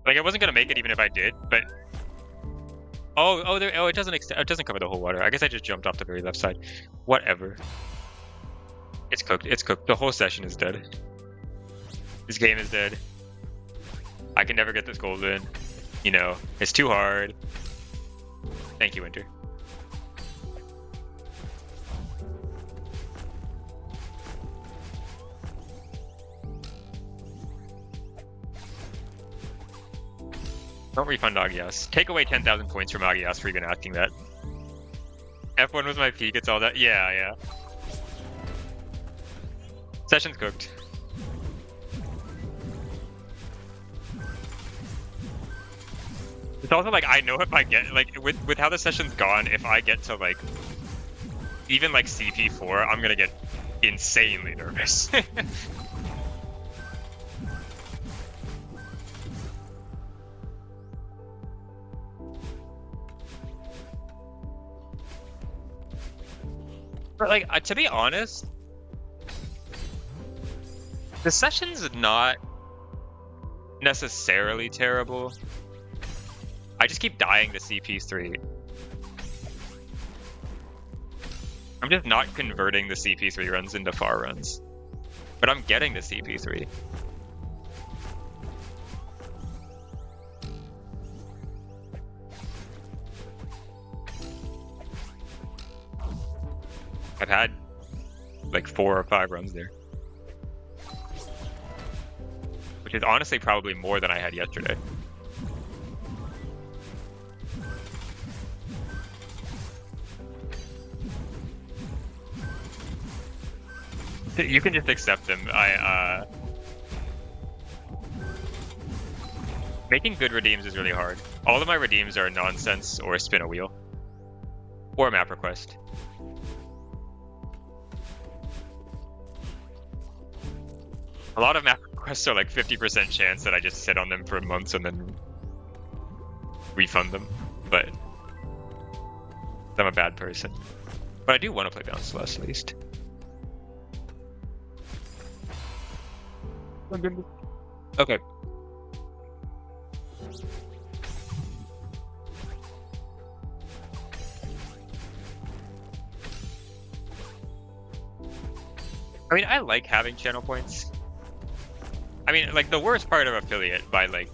Like, I wasn't gonna make it even if I did, but Oh, it doesn't it doesn't cover the whole water. I guess I just jumped off the very left side. Whatever. It's cooked. It's cooked. The whole session is dead. This game is dead. I can never get this golden. You know, it's too hard. Thank you, Winter. Don't refund Agias. Take away 10,000 points from Agias for even asking that. F1 was my peak, it's all that. Yeah. Session's cooked. It's also like, I know if I get, like, with how the session's gone, if I get to, like, even, like, CP4, I'm gonna get insanely nervous. But, like, to be honest, the session's not necessarily terrible. I just keep dying to CP3. I'm just not converting the CP3 runs into far runs. But I'm getting the CP3. I've had like 4 or 5 runs there. Which is honestly probably more than I had yesterday. You can just accept them. Making good redeems is really hard. All of my redeems are nonsense or spin a wheel. Or a map request. A lot of map requests are like 50% chance that I just sit on them for months and then refund them. But I'm a bad person. But I do want to play Bounce Less at least. Okay. I mean, I like having channel points. I mean, like, the worst part of affiliate by, like,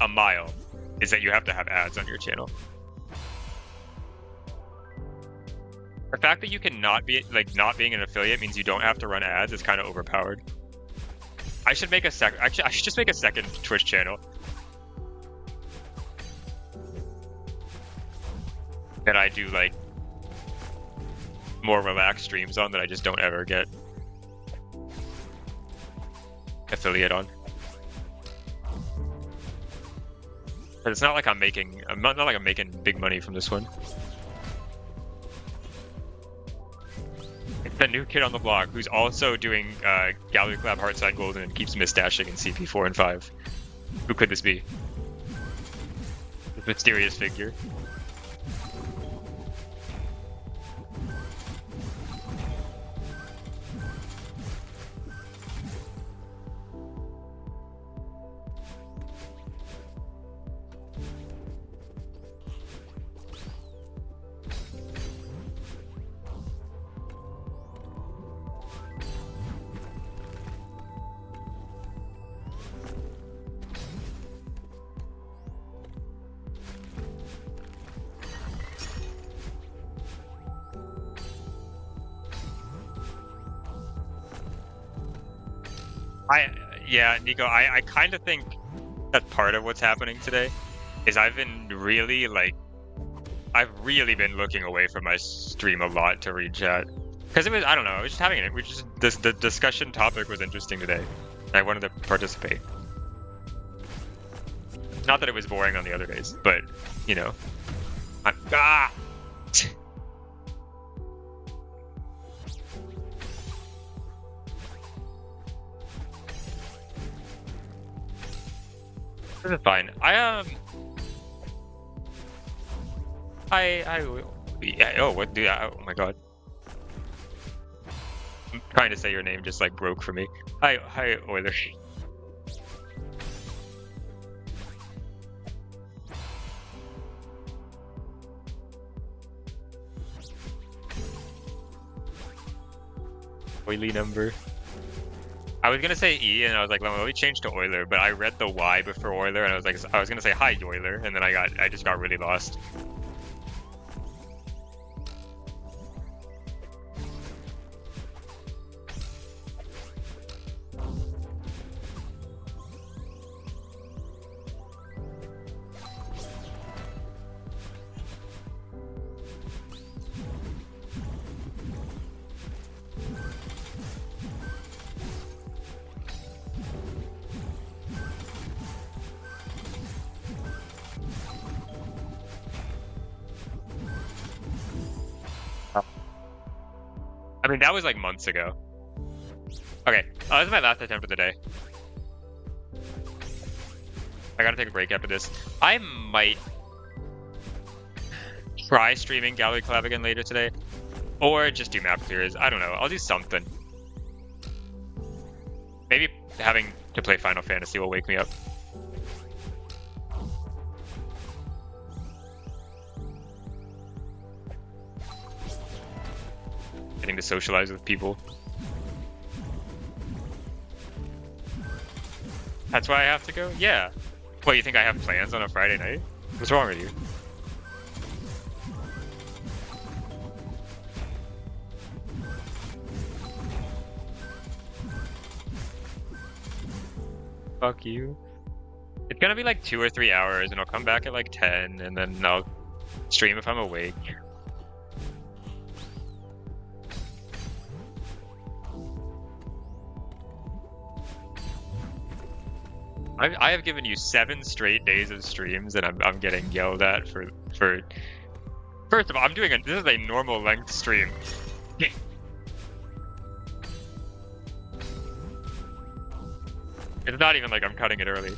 a mile is that you have to have ads on your channel. The fact that you can not be, like, not being an affiliate means you don't have to run ads is kind of overpowered. I should make a actually, I should just make a second Twitch channel. That I do, like, more relaxed streams on that I just don't ever get affiliate on. But it's not like I'm making, not like I'm making big money from this one. It's the new kid on the block who's also doing Gallery Collab Heartside Golden and keeps misdashing in CP4 and 5. Who could this be? This mysterious figure. Yeah, Nico, I kind of think that part of what's happening today is I've been really, like, I've really been looking away from my stream a lot to read chat. Because it was, I don't know, I was just having it. The discussion topic was interesting today. I wanted to participate. Not that it was boring on the other days, but, you know. This is fine. I will be. Oh, what do I? Oh my god. I'm trying to say your name just like broke for me. Hi, Euler. Oily number. I was gonna say E, and I was like, let me change to Euler, but I read the Y before Euler, and I was like, I was gonna say hi Euler, and then I just got really lost. I mean, that was like months ago. Okay, this is my last attempt of the day. I gotta take a break after this. I might try streaming Gallery Collab again later today, or just do map clears. I don't know. I'll do something. Maybe having to play Final Fantasy will wake me up. Getting to socialize with people. That's why I have to go? Yeah. What, you think I have plans on a Friday night? What's wrong with you? Fuck you. It's gonna be like 2 or 3 hours, and I'll come back at like 10, and then I'll stream if I'm awake. I have given you 7 straight days of streams, and I'm getting yelled at for. First of all, this is a normal length stream. It's not even like I'm cutting it early.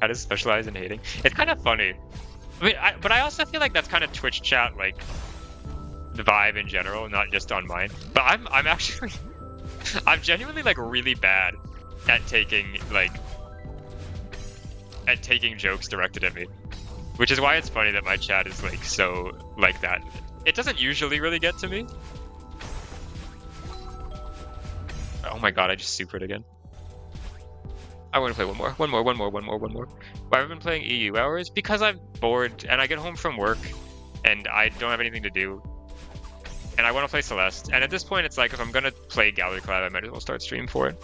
How to specialize in hating? It's kind of funny. I mean, but I also feel like that's kind of Twitch chat, like, the vibe in general, not just on mine. But I'm actually, I'm genuinely, like, really bad at taking jokes directed at me. Which is why it's funny that my chat is, like, so, like that. It doesn't usually really get to me. Oh my god, I just supered again. I want to play one more. Why have I been playing EU hours? Because I'm bored and I get home from work and I don't have anything to do. And I want to play Celeste. And at this point, it's like, if I'm going to play Gallery Collab, I might as well start stream for it.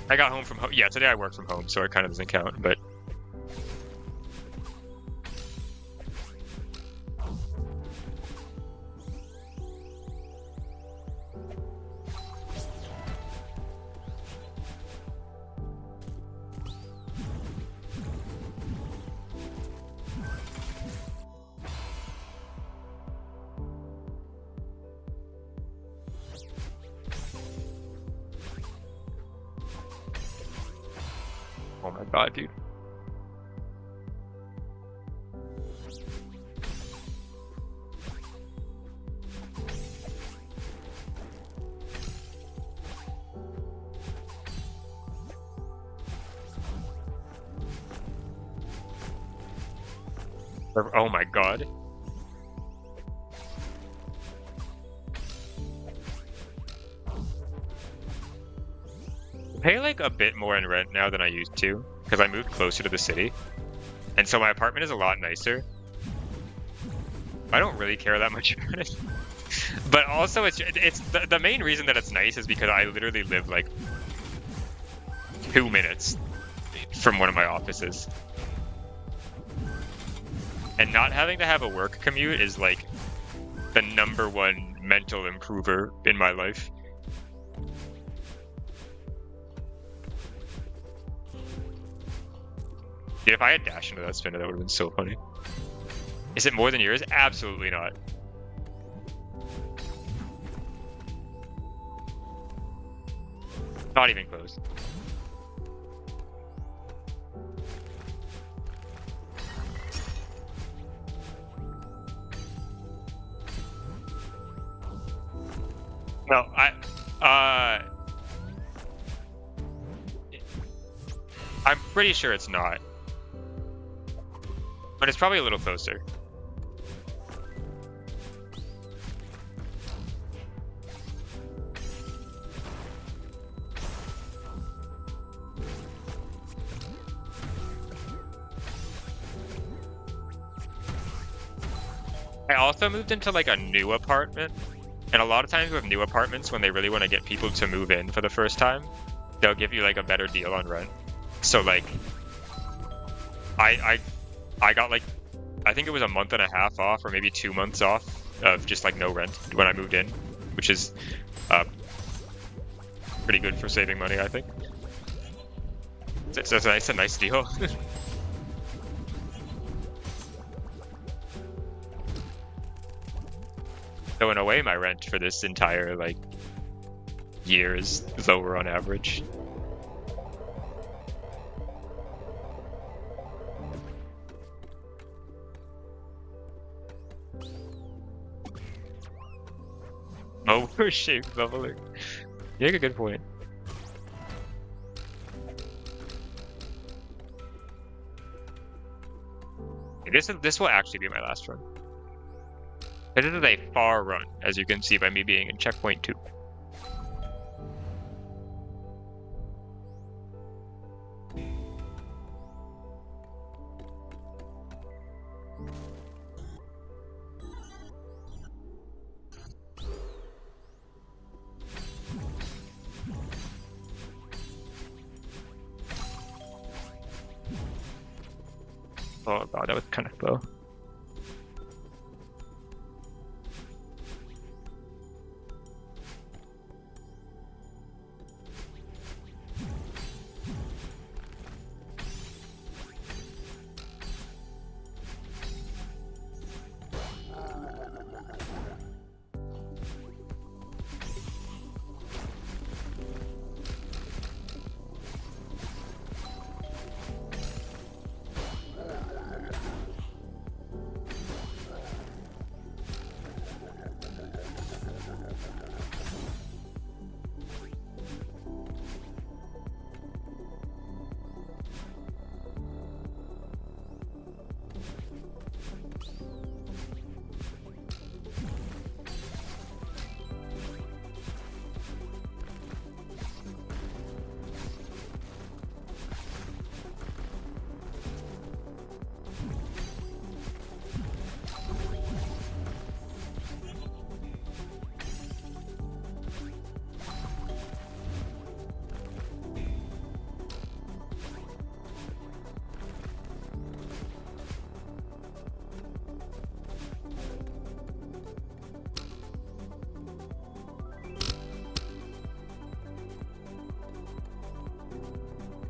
I got home from home. Yeah, today I work from home, so it kind of doesn't count, but... Oh my god, dude. Oh my god. I pay like a bit more in rent now than I used to, because I moved closer to the city. And so my apartment is a lot nicer. I don't really care that much about it. But also it's the main reason that it's nice is because I literally live like 2 minutes from one of my offices. And not having to have a work commute is like the #1 mental improver in my life. Dude, if I had dashed into that spinner, that would have been so funny. Is it more than yours? Absolutely not. Not even close. No, I'm pretty sure it's not. But it's probably a little closer. I also moved into like a new apartment, and a lot of times with new apartments, when they really want to get people to move in for the first time, they'll give you like a better deal on rent. So like, I got like, I think it was a month and a half off, or maybe 2 months off of just like no rent when I moved in, which is pretty good for saving money, I think. It's a nice deal. So in a way, my rent for this entire like year is lower on average. Over-shaped bubbler. You make a good point. This will actually be my last run. This is a far run, as you can see by me being in checkpoint 2. Oh god, that was kind of slow.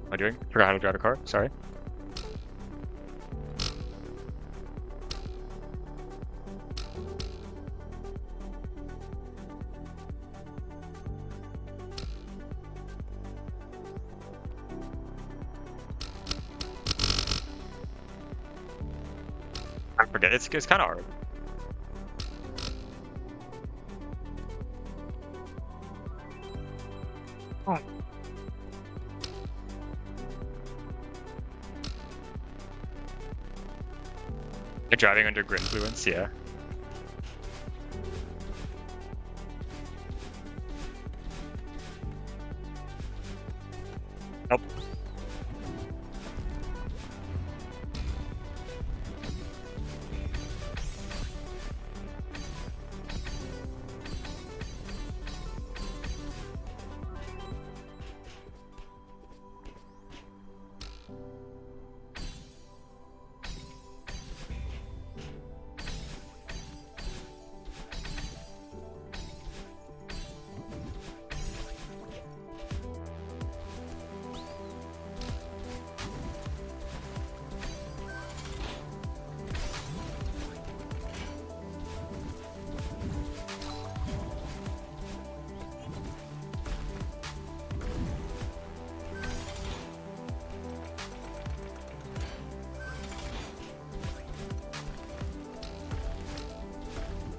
Am I doing? Forgot how to drive a car. Sorry. I forget. It's kind of hard. Oh. You're driving under grid influence, yeah. Nope.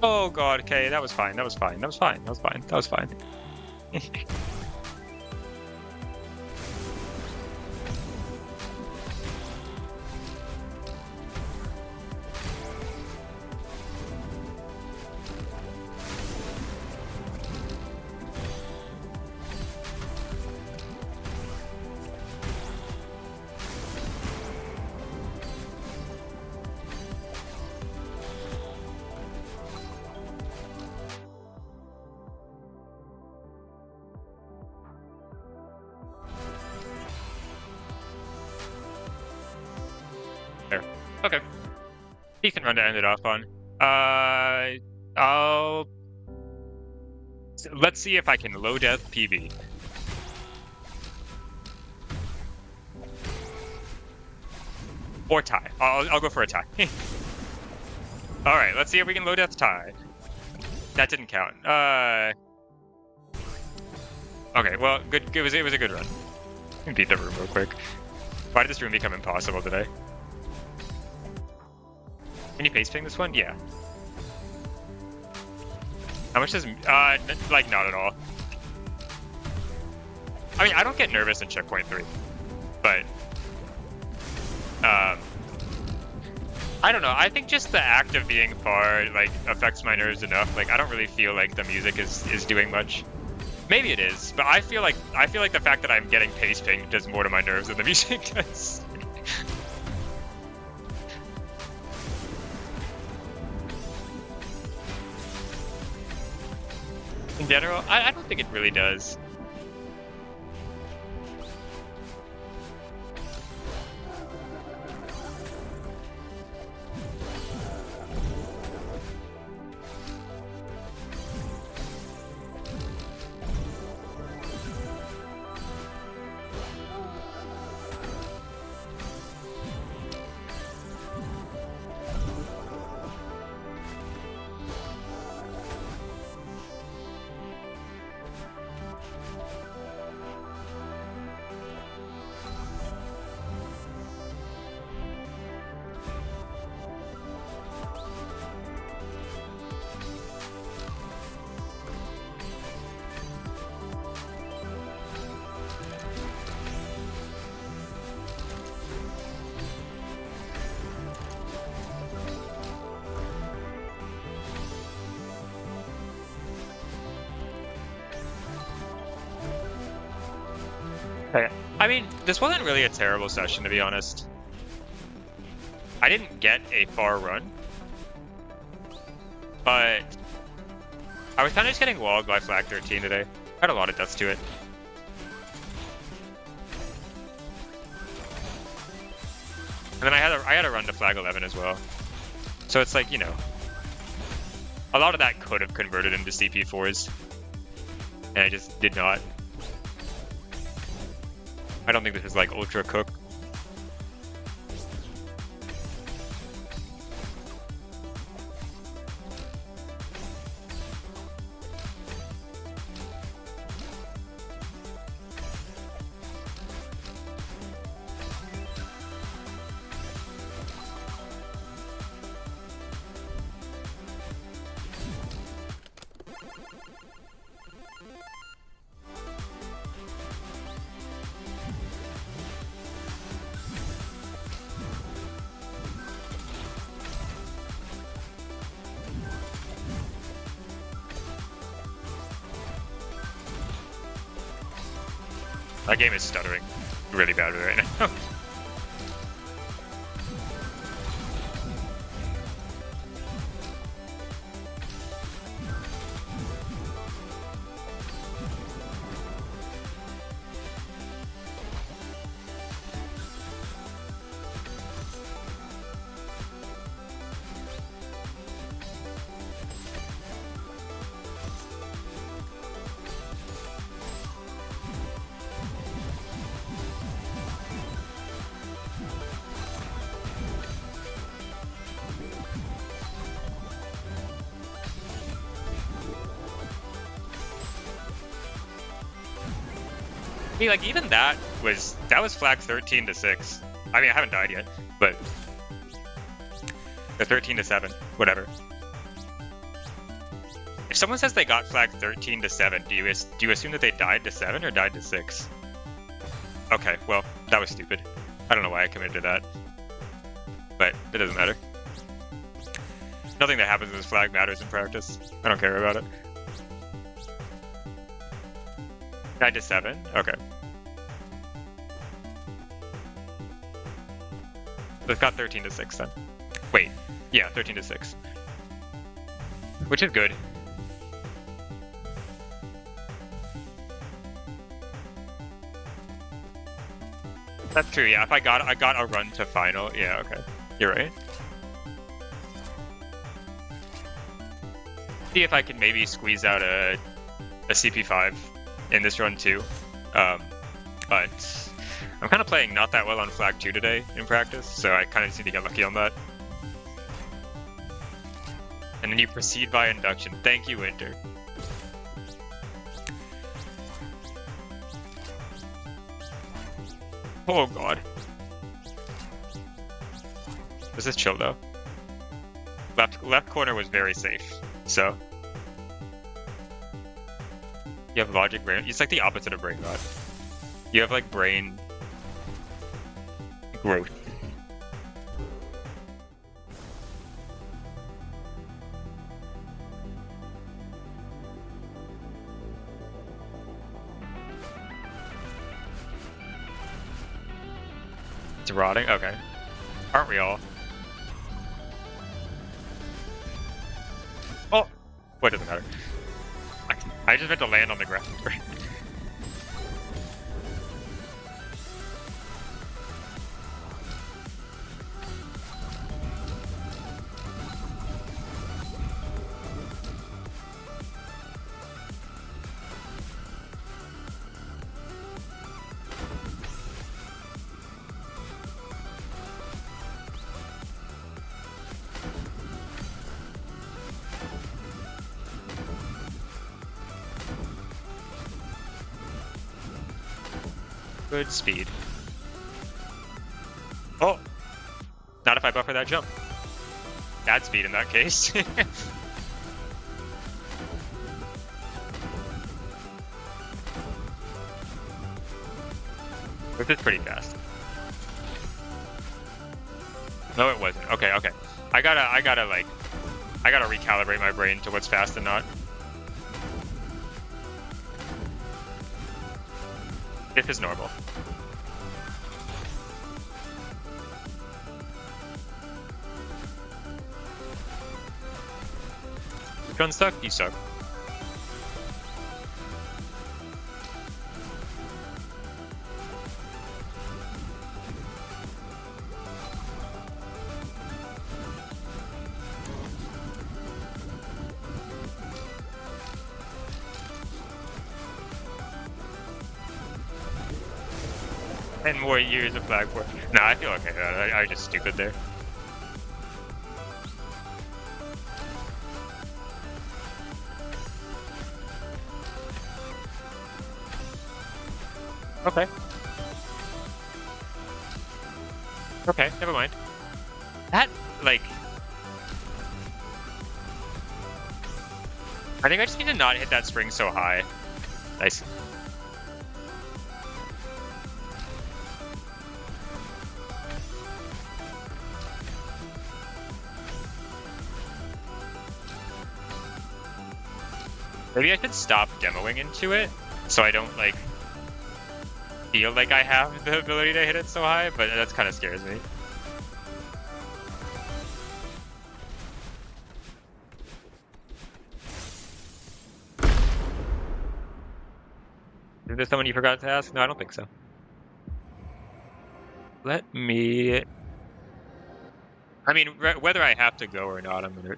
Oh god, okay, that was fine, that was fine, that was fine, that was fine, that was fine. Okay. Decent run to end it off on. Let's see if I can low death PB. Or tie. I'll go for a tie. Alright, let's see if we can low death tie. That didn't count. Okay, well, good. It was a good run. Beat the room real quick. Why did this room become impossible today? Can you face ping this one? Yeah. How much does like not at all. I mean, I don't get nervous in checkpoint 3, but I don't know. I think just the act of being far like affects my nerves enough. Like I don't really feel like the music is doing much. Maybe it is, but I feel like the fact that I'm getting pace ping does more to my nerves than the music does. In general, I don't think it really does. I mean, this wasn't really a terrible session, to be honest. I didn't get a far run, but I was kind of just getting walled by flag 13 today. Had a lot of deaths to it. And then I had a run to flag 11 as well. So it's like, you know, a lot of that could have converted into CP4s, and I just did not. I don't think this is like ultra cook. That game is stuttering really badly right now. I mean, like, even that was flag 13 to 6. I mean, I haven't died yet, but the 13 to 7, whatever. If someone says they got flag 13 to 7, do you assume that they died to 7 or died to 6? Okay, well, that was stupid. I don't know why I committed to that, but it doesn't matter. Nothing that happens in this flag matters in practice. I don't care about it. 9 to 7? Okay. It's got 13 to 6 then. Wait, yeah, 13 to 6. Which is good. That's true, yeah. If I got a run to final, yeah, okay. You're right. See if I can maybe squeeze out a CP5 in this run too. But I'm kind of playing not that well on flag 2 today in practice, so I kind of just need to get lucky on that. And then you proceed by induction. Thank you, Winter. Oh god. This is chill though. Left corner was very safe, so. You have logic brain. It's like the opposite of brain rot. You have like brain growth. It's rotting? Okay. Aren't we all? Oh! What doesn't matter. I just meant to land on the ground. Good speed. Oh! Not if I buffer that jump. Bad speed in that case. This is pretty fast. No, it wasn't. Okay, okay. I gotta recalibrate my brain to what's fast and not. This is normal. Gun suck? You suck. And more years of flag war. Nah, I feel okay. I was just stupid there. Okay. Okay, never mind. That, like... I think I just need to not hit that spring so high. Nice. Maybe I should stop demoing into it, so I don't, like, feel like I have the ability to hit it so high, but that kind of scares me. Is there someone you forgot to ask? No, I don't think so. Let me... I mean, whether I have to go or not, I'm gonna...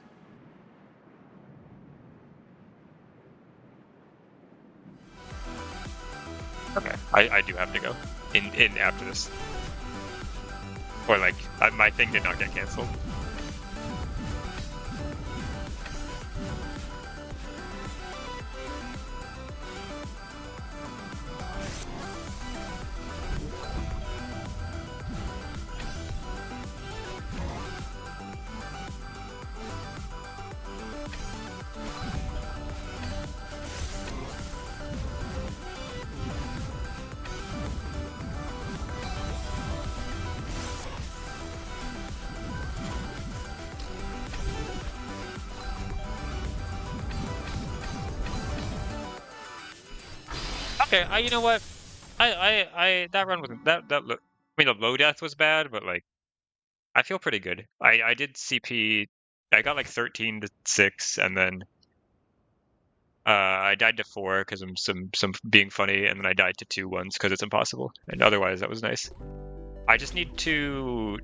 Okay, I do have to go in after this. Or like, my thing did not get cancelled. Okay, you know what? That run wasn't I mean, the low death was bad, but like, I feel pretty good. I did CP. I got like 13 to 6, and then I died to 4 because I'm some being funny, and then I died to 2 once because it's impossible. And otherwise, that was nice. I just need to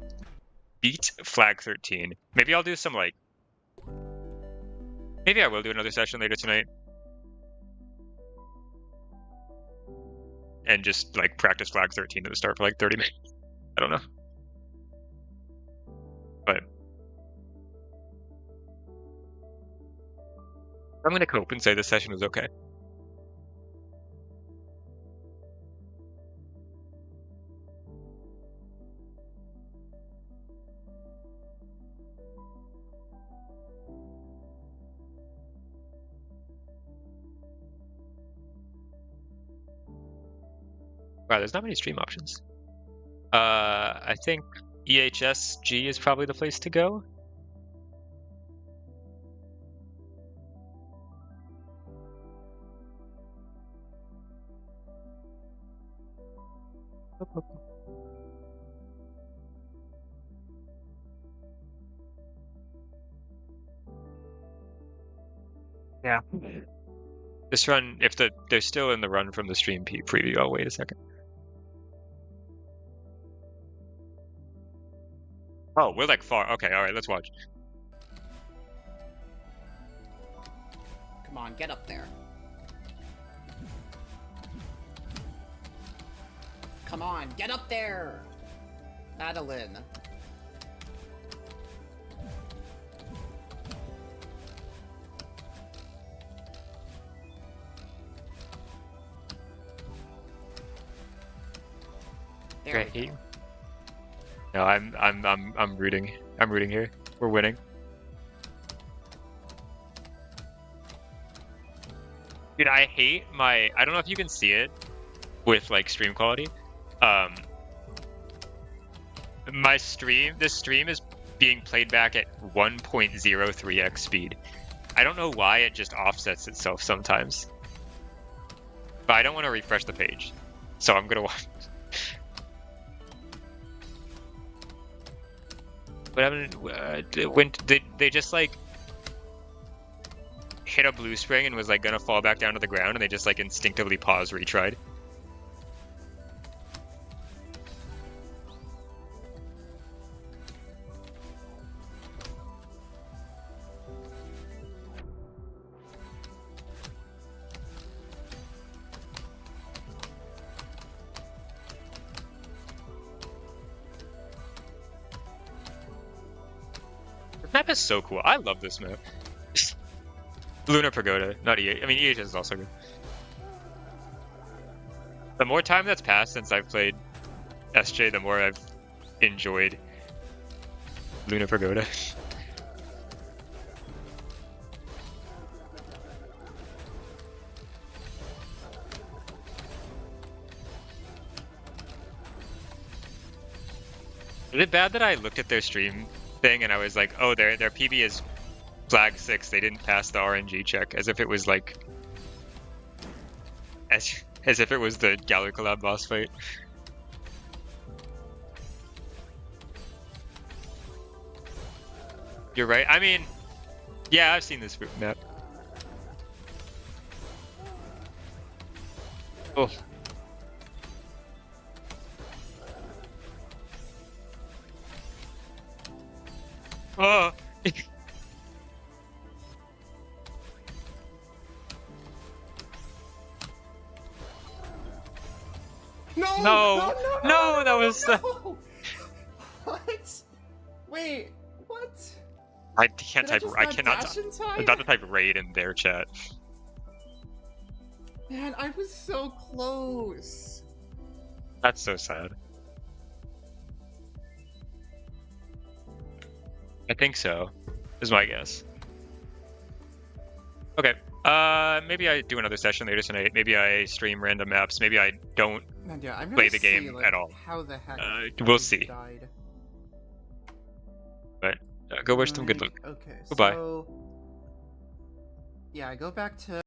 beat flag 13. Maybe I'll do some like. Maybe I will do another session later tonight. And just like practice flag 13 at the start for like 30 minutes. I don't know. But I'm going to cope and say this session was okay. Wow, there's not many stream options. I think EHSG is probably the place to go. Yeah. This run, if they're still in the run from the stream preview, I'll wait a second. Oh, we're like far. Okay, all right, let's watch. Come on, get up there. Come on, get up there! Madeline. There we go. No, I'm rooting. I'm rooting here. We're winning. Dude, I hate my. I don't know if you can see it with like stream quality. My stream. This stream is being played back at 1.03x speed. I don't know why it just offsets itself sometimes. But I don't want to refresh the page, so I'm gonna watch. What happened when they just like hit a blue spring and was like gonna fall back down to the ground, and they just like instinctively paused, retried. This map is so cool. I love this map. Lunar Pagoda, not EH. I mean, EH is also good. The more time that's passed since I've played SJ, the more I've enjoyed Lunar Pagoda. Is it bad that I looked at their stream thing and I was like, oh, their PB is flag 6, they didn't pass the RNG check, as if it was like as if it was the Gallery Collab boss fight. You're right. I mean, yeah, I've seen this map. Oh. Oh. No, that was. No. What? Wait, what? I can't type. I cannot. I'm about to type raid in their chat. Man, I was so close. That's so sad. I think so, is my guess. Okay. Maybe I do another session later tonight. Maybe I stream random maps. Maybe I don't play the game like, at all. How the heck? We'll see. Died. But go wish them good luck. Okay. Goodbye. So, yeah, I go back to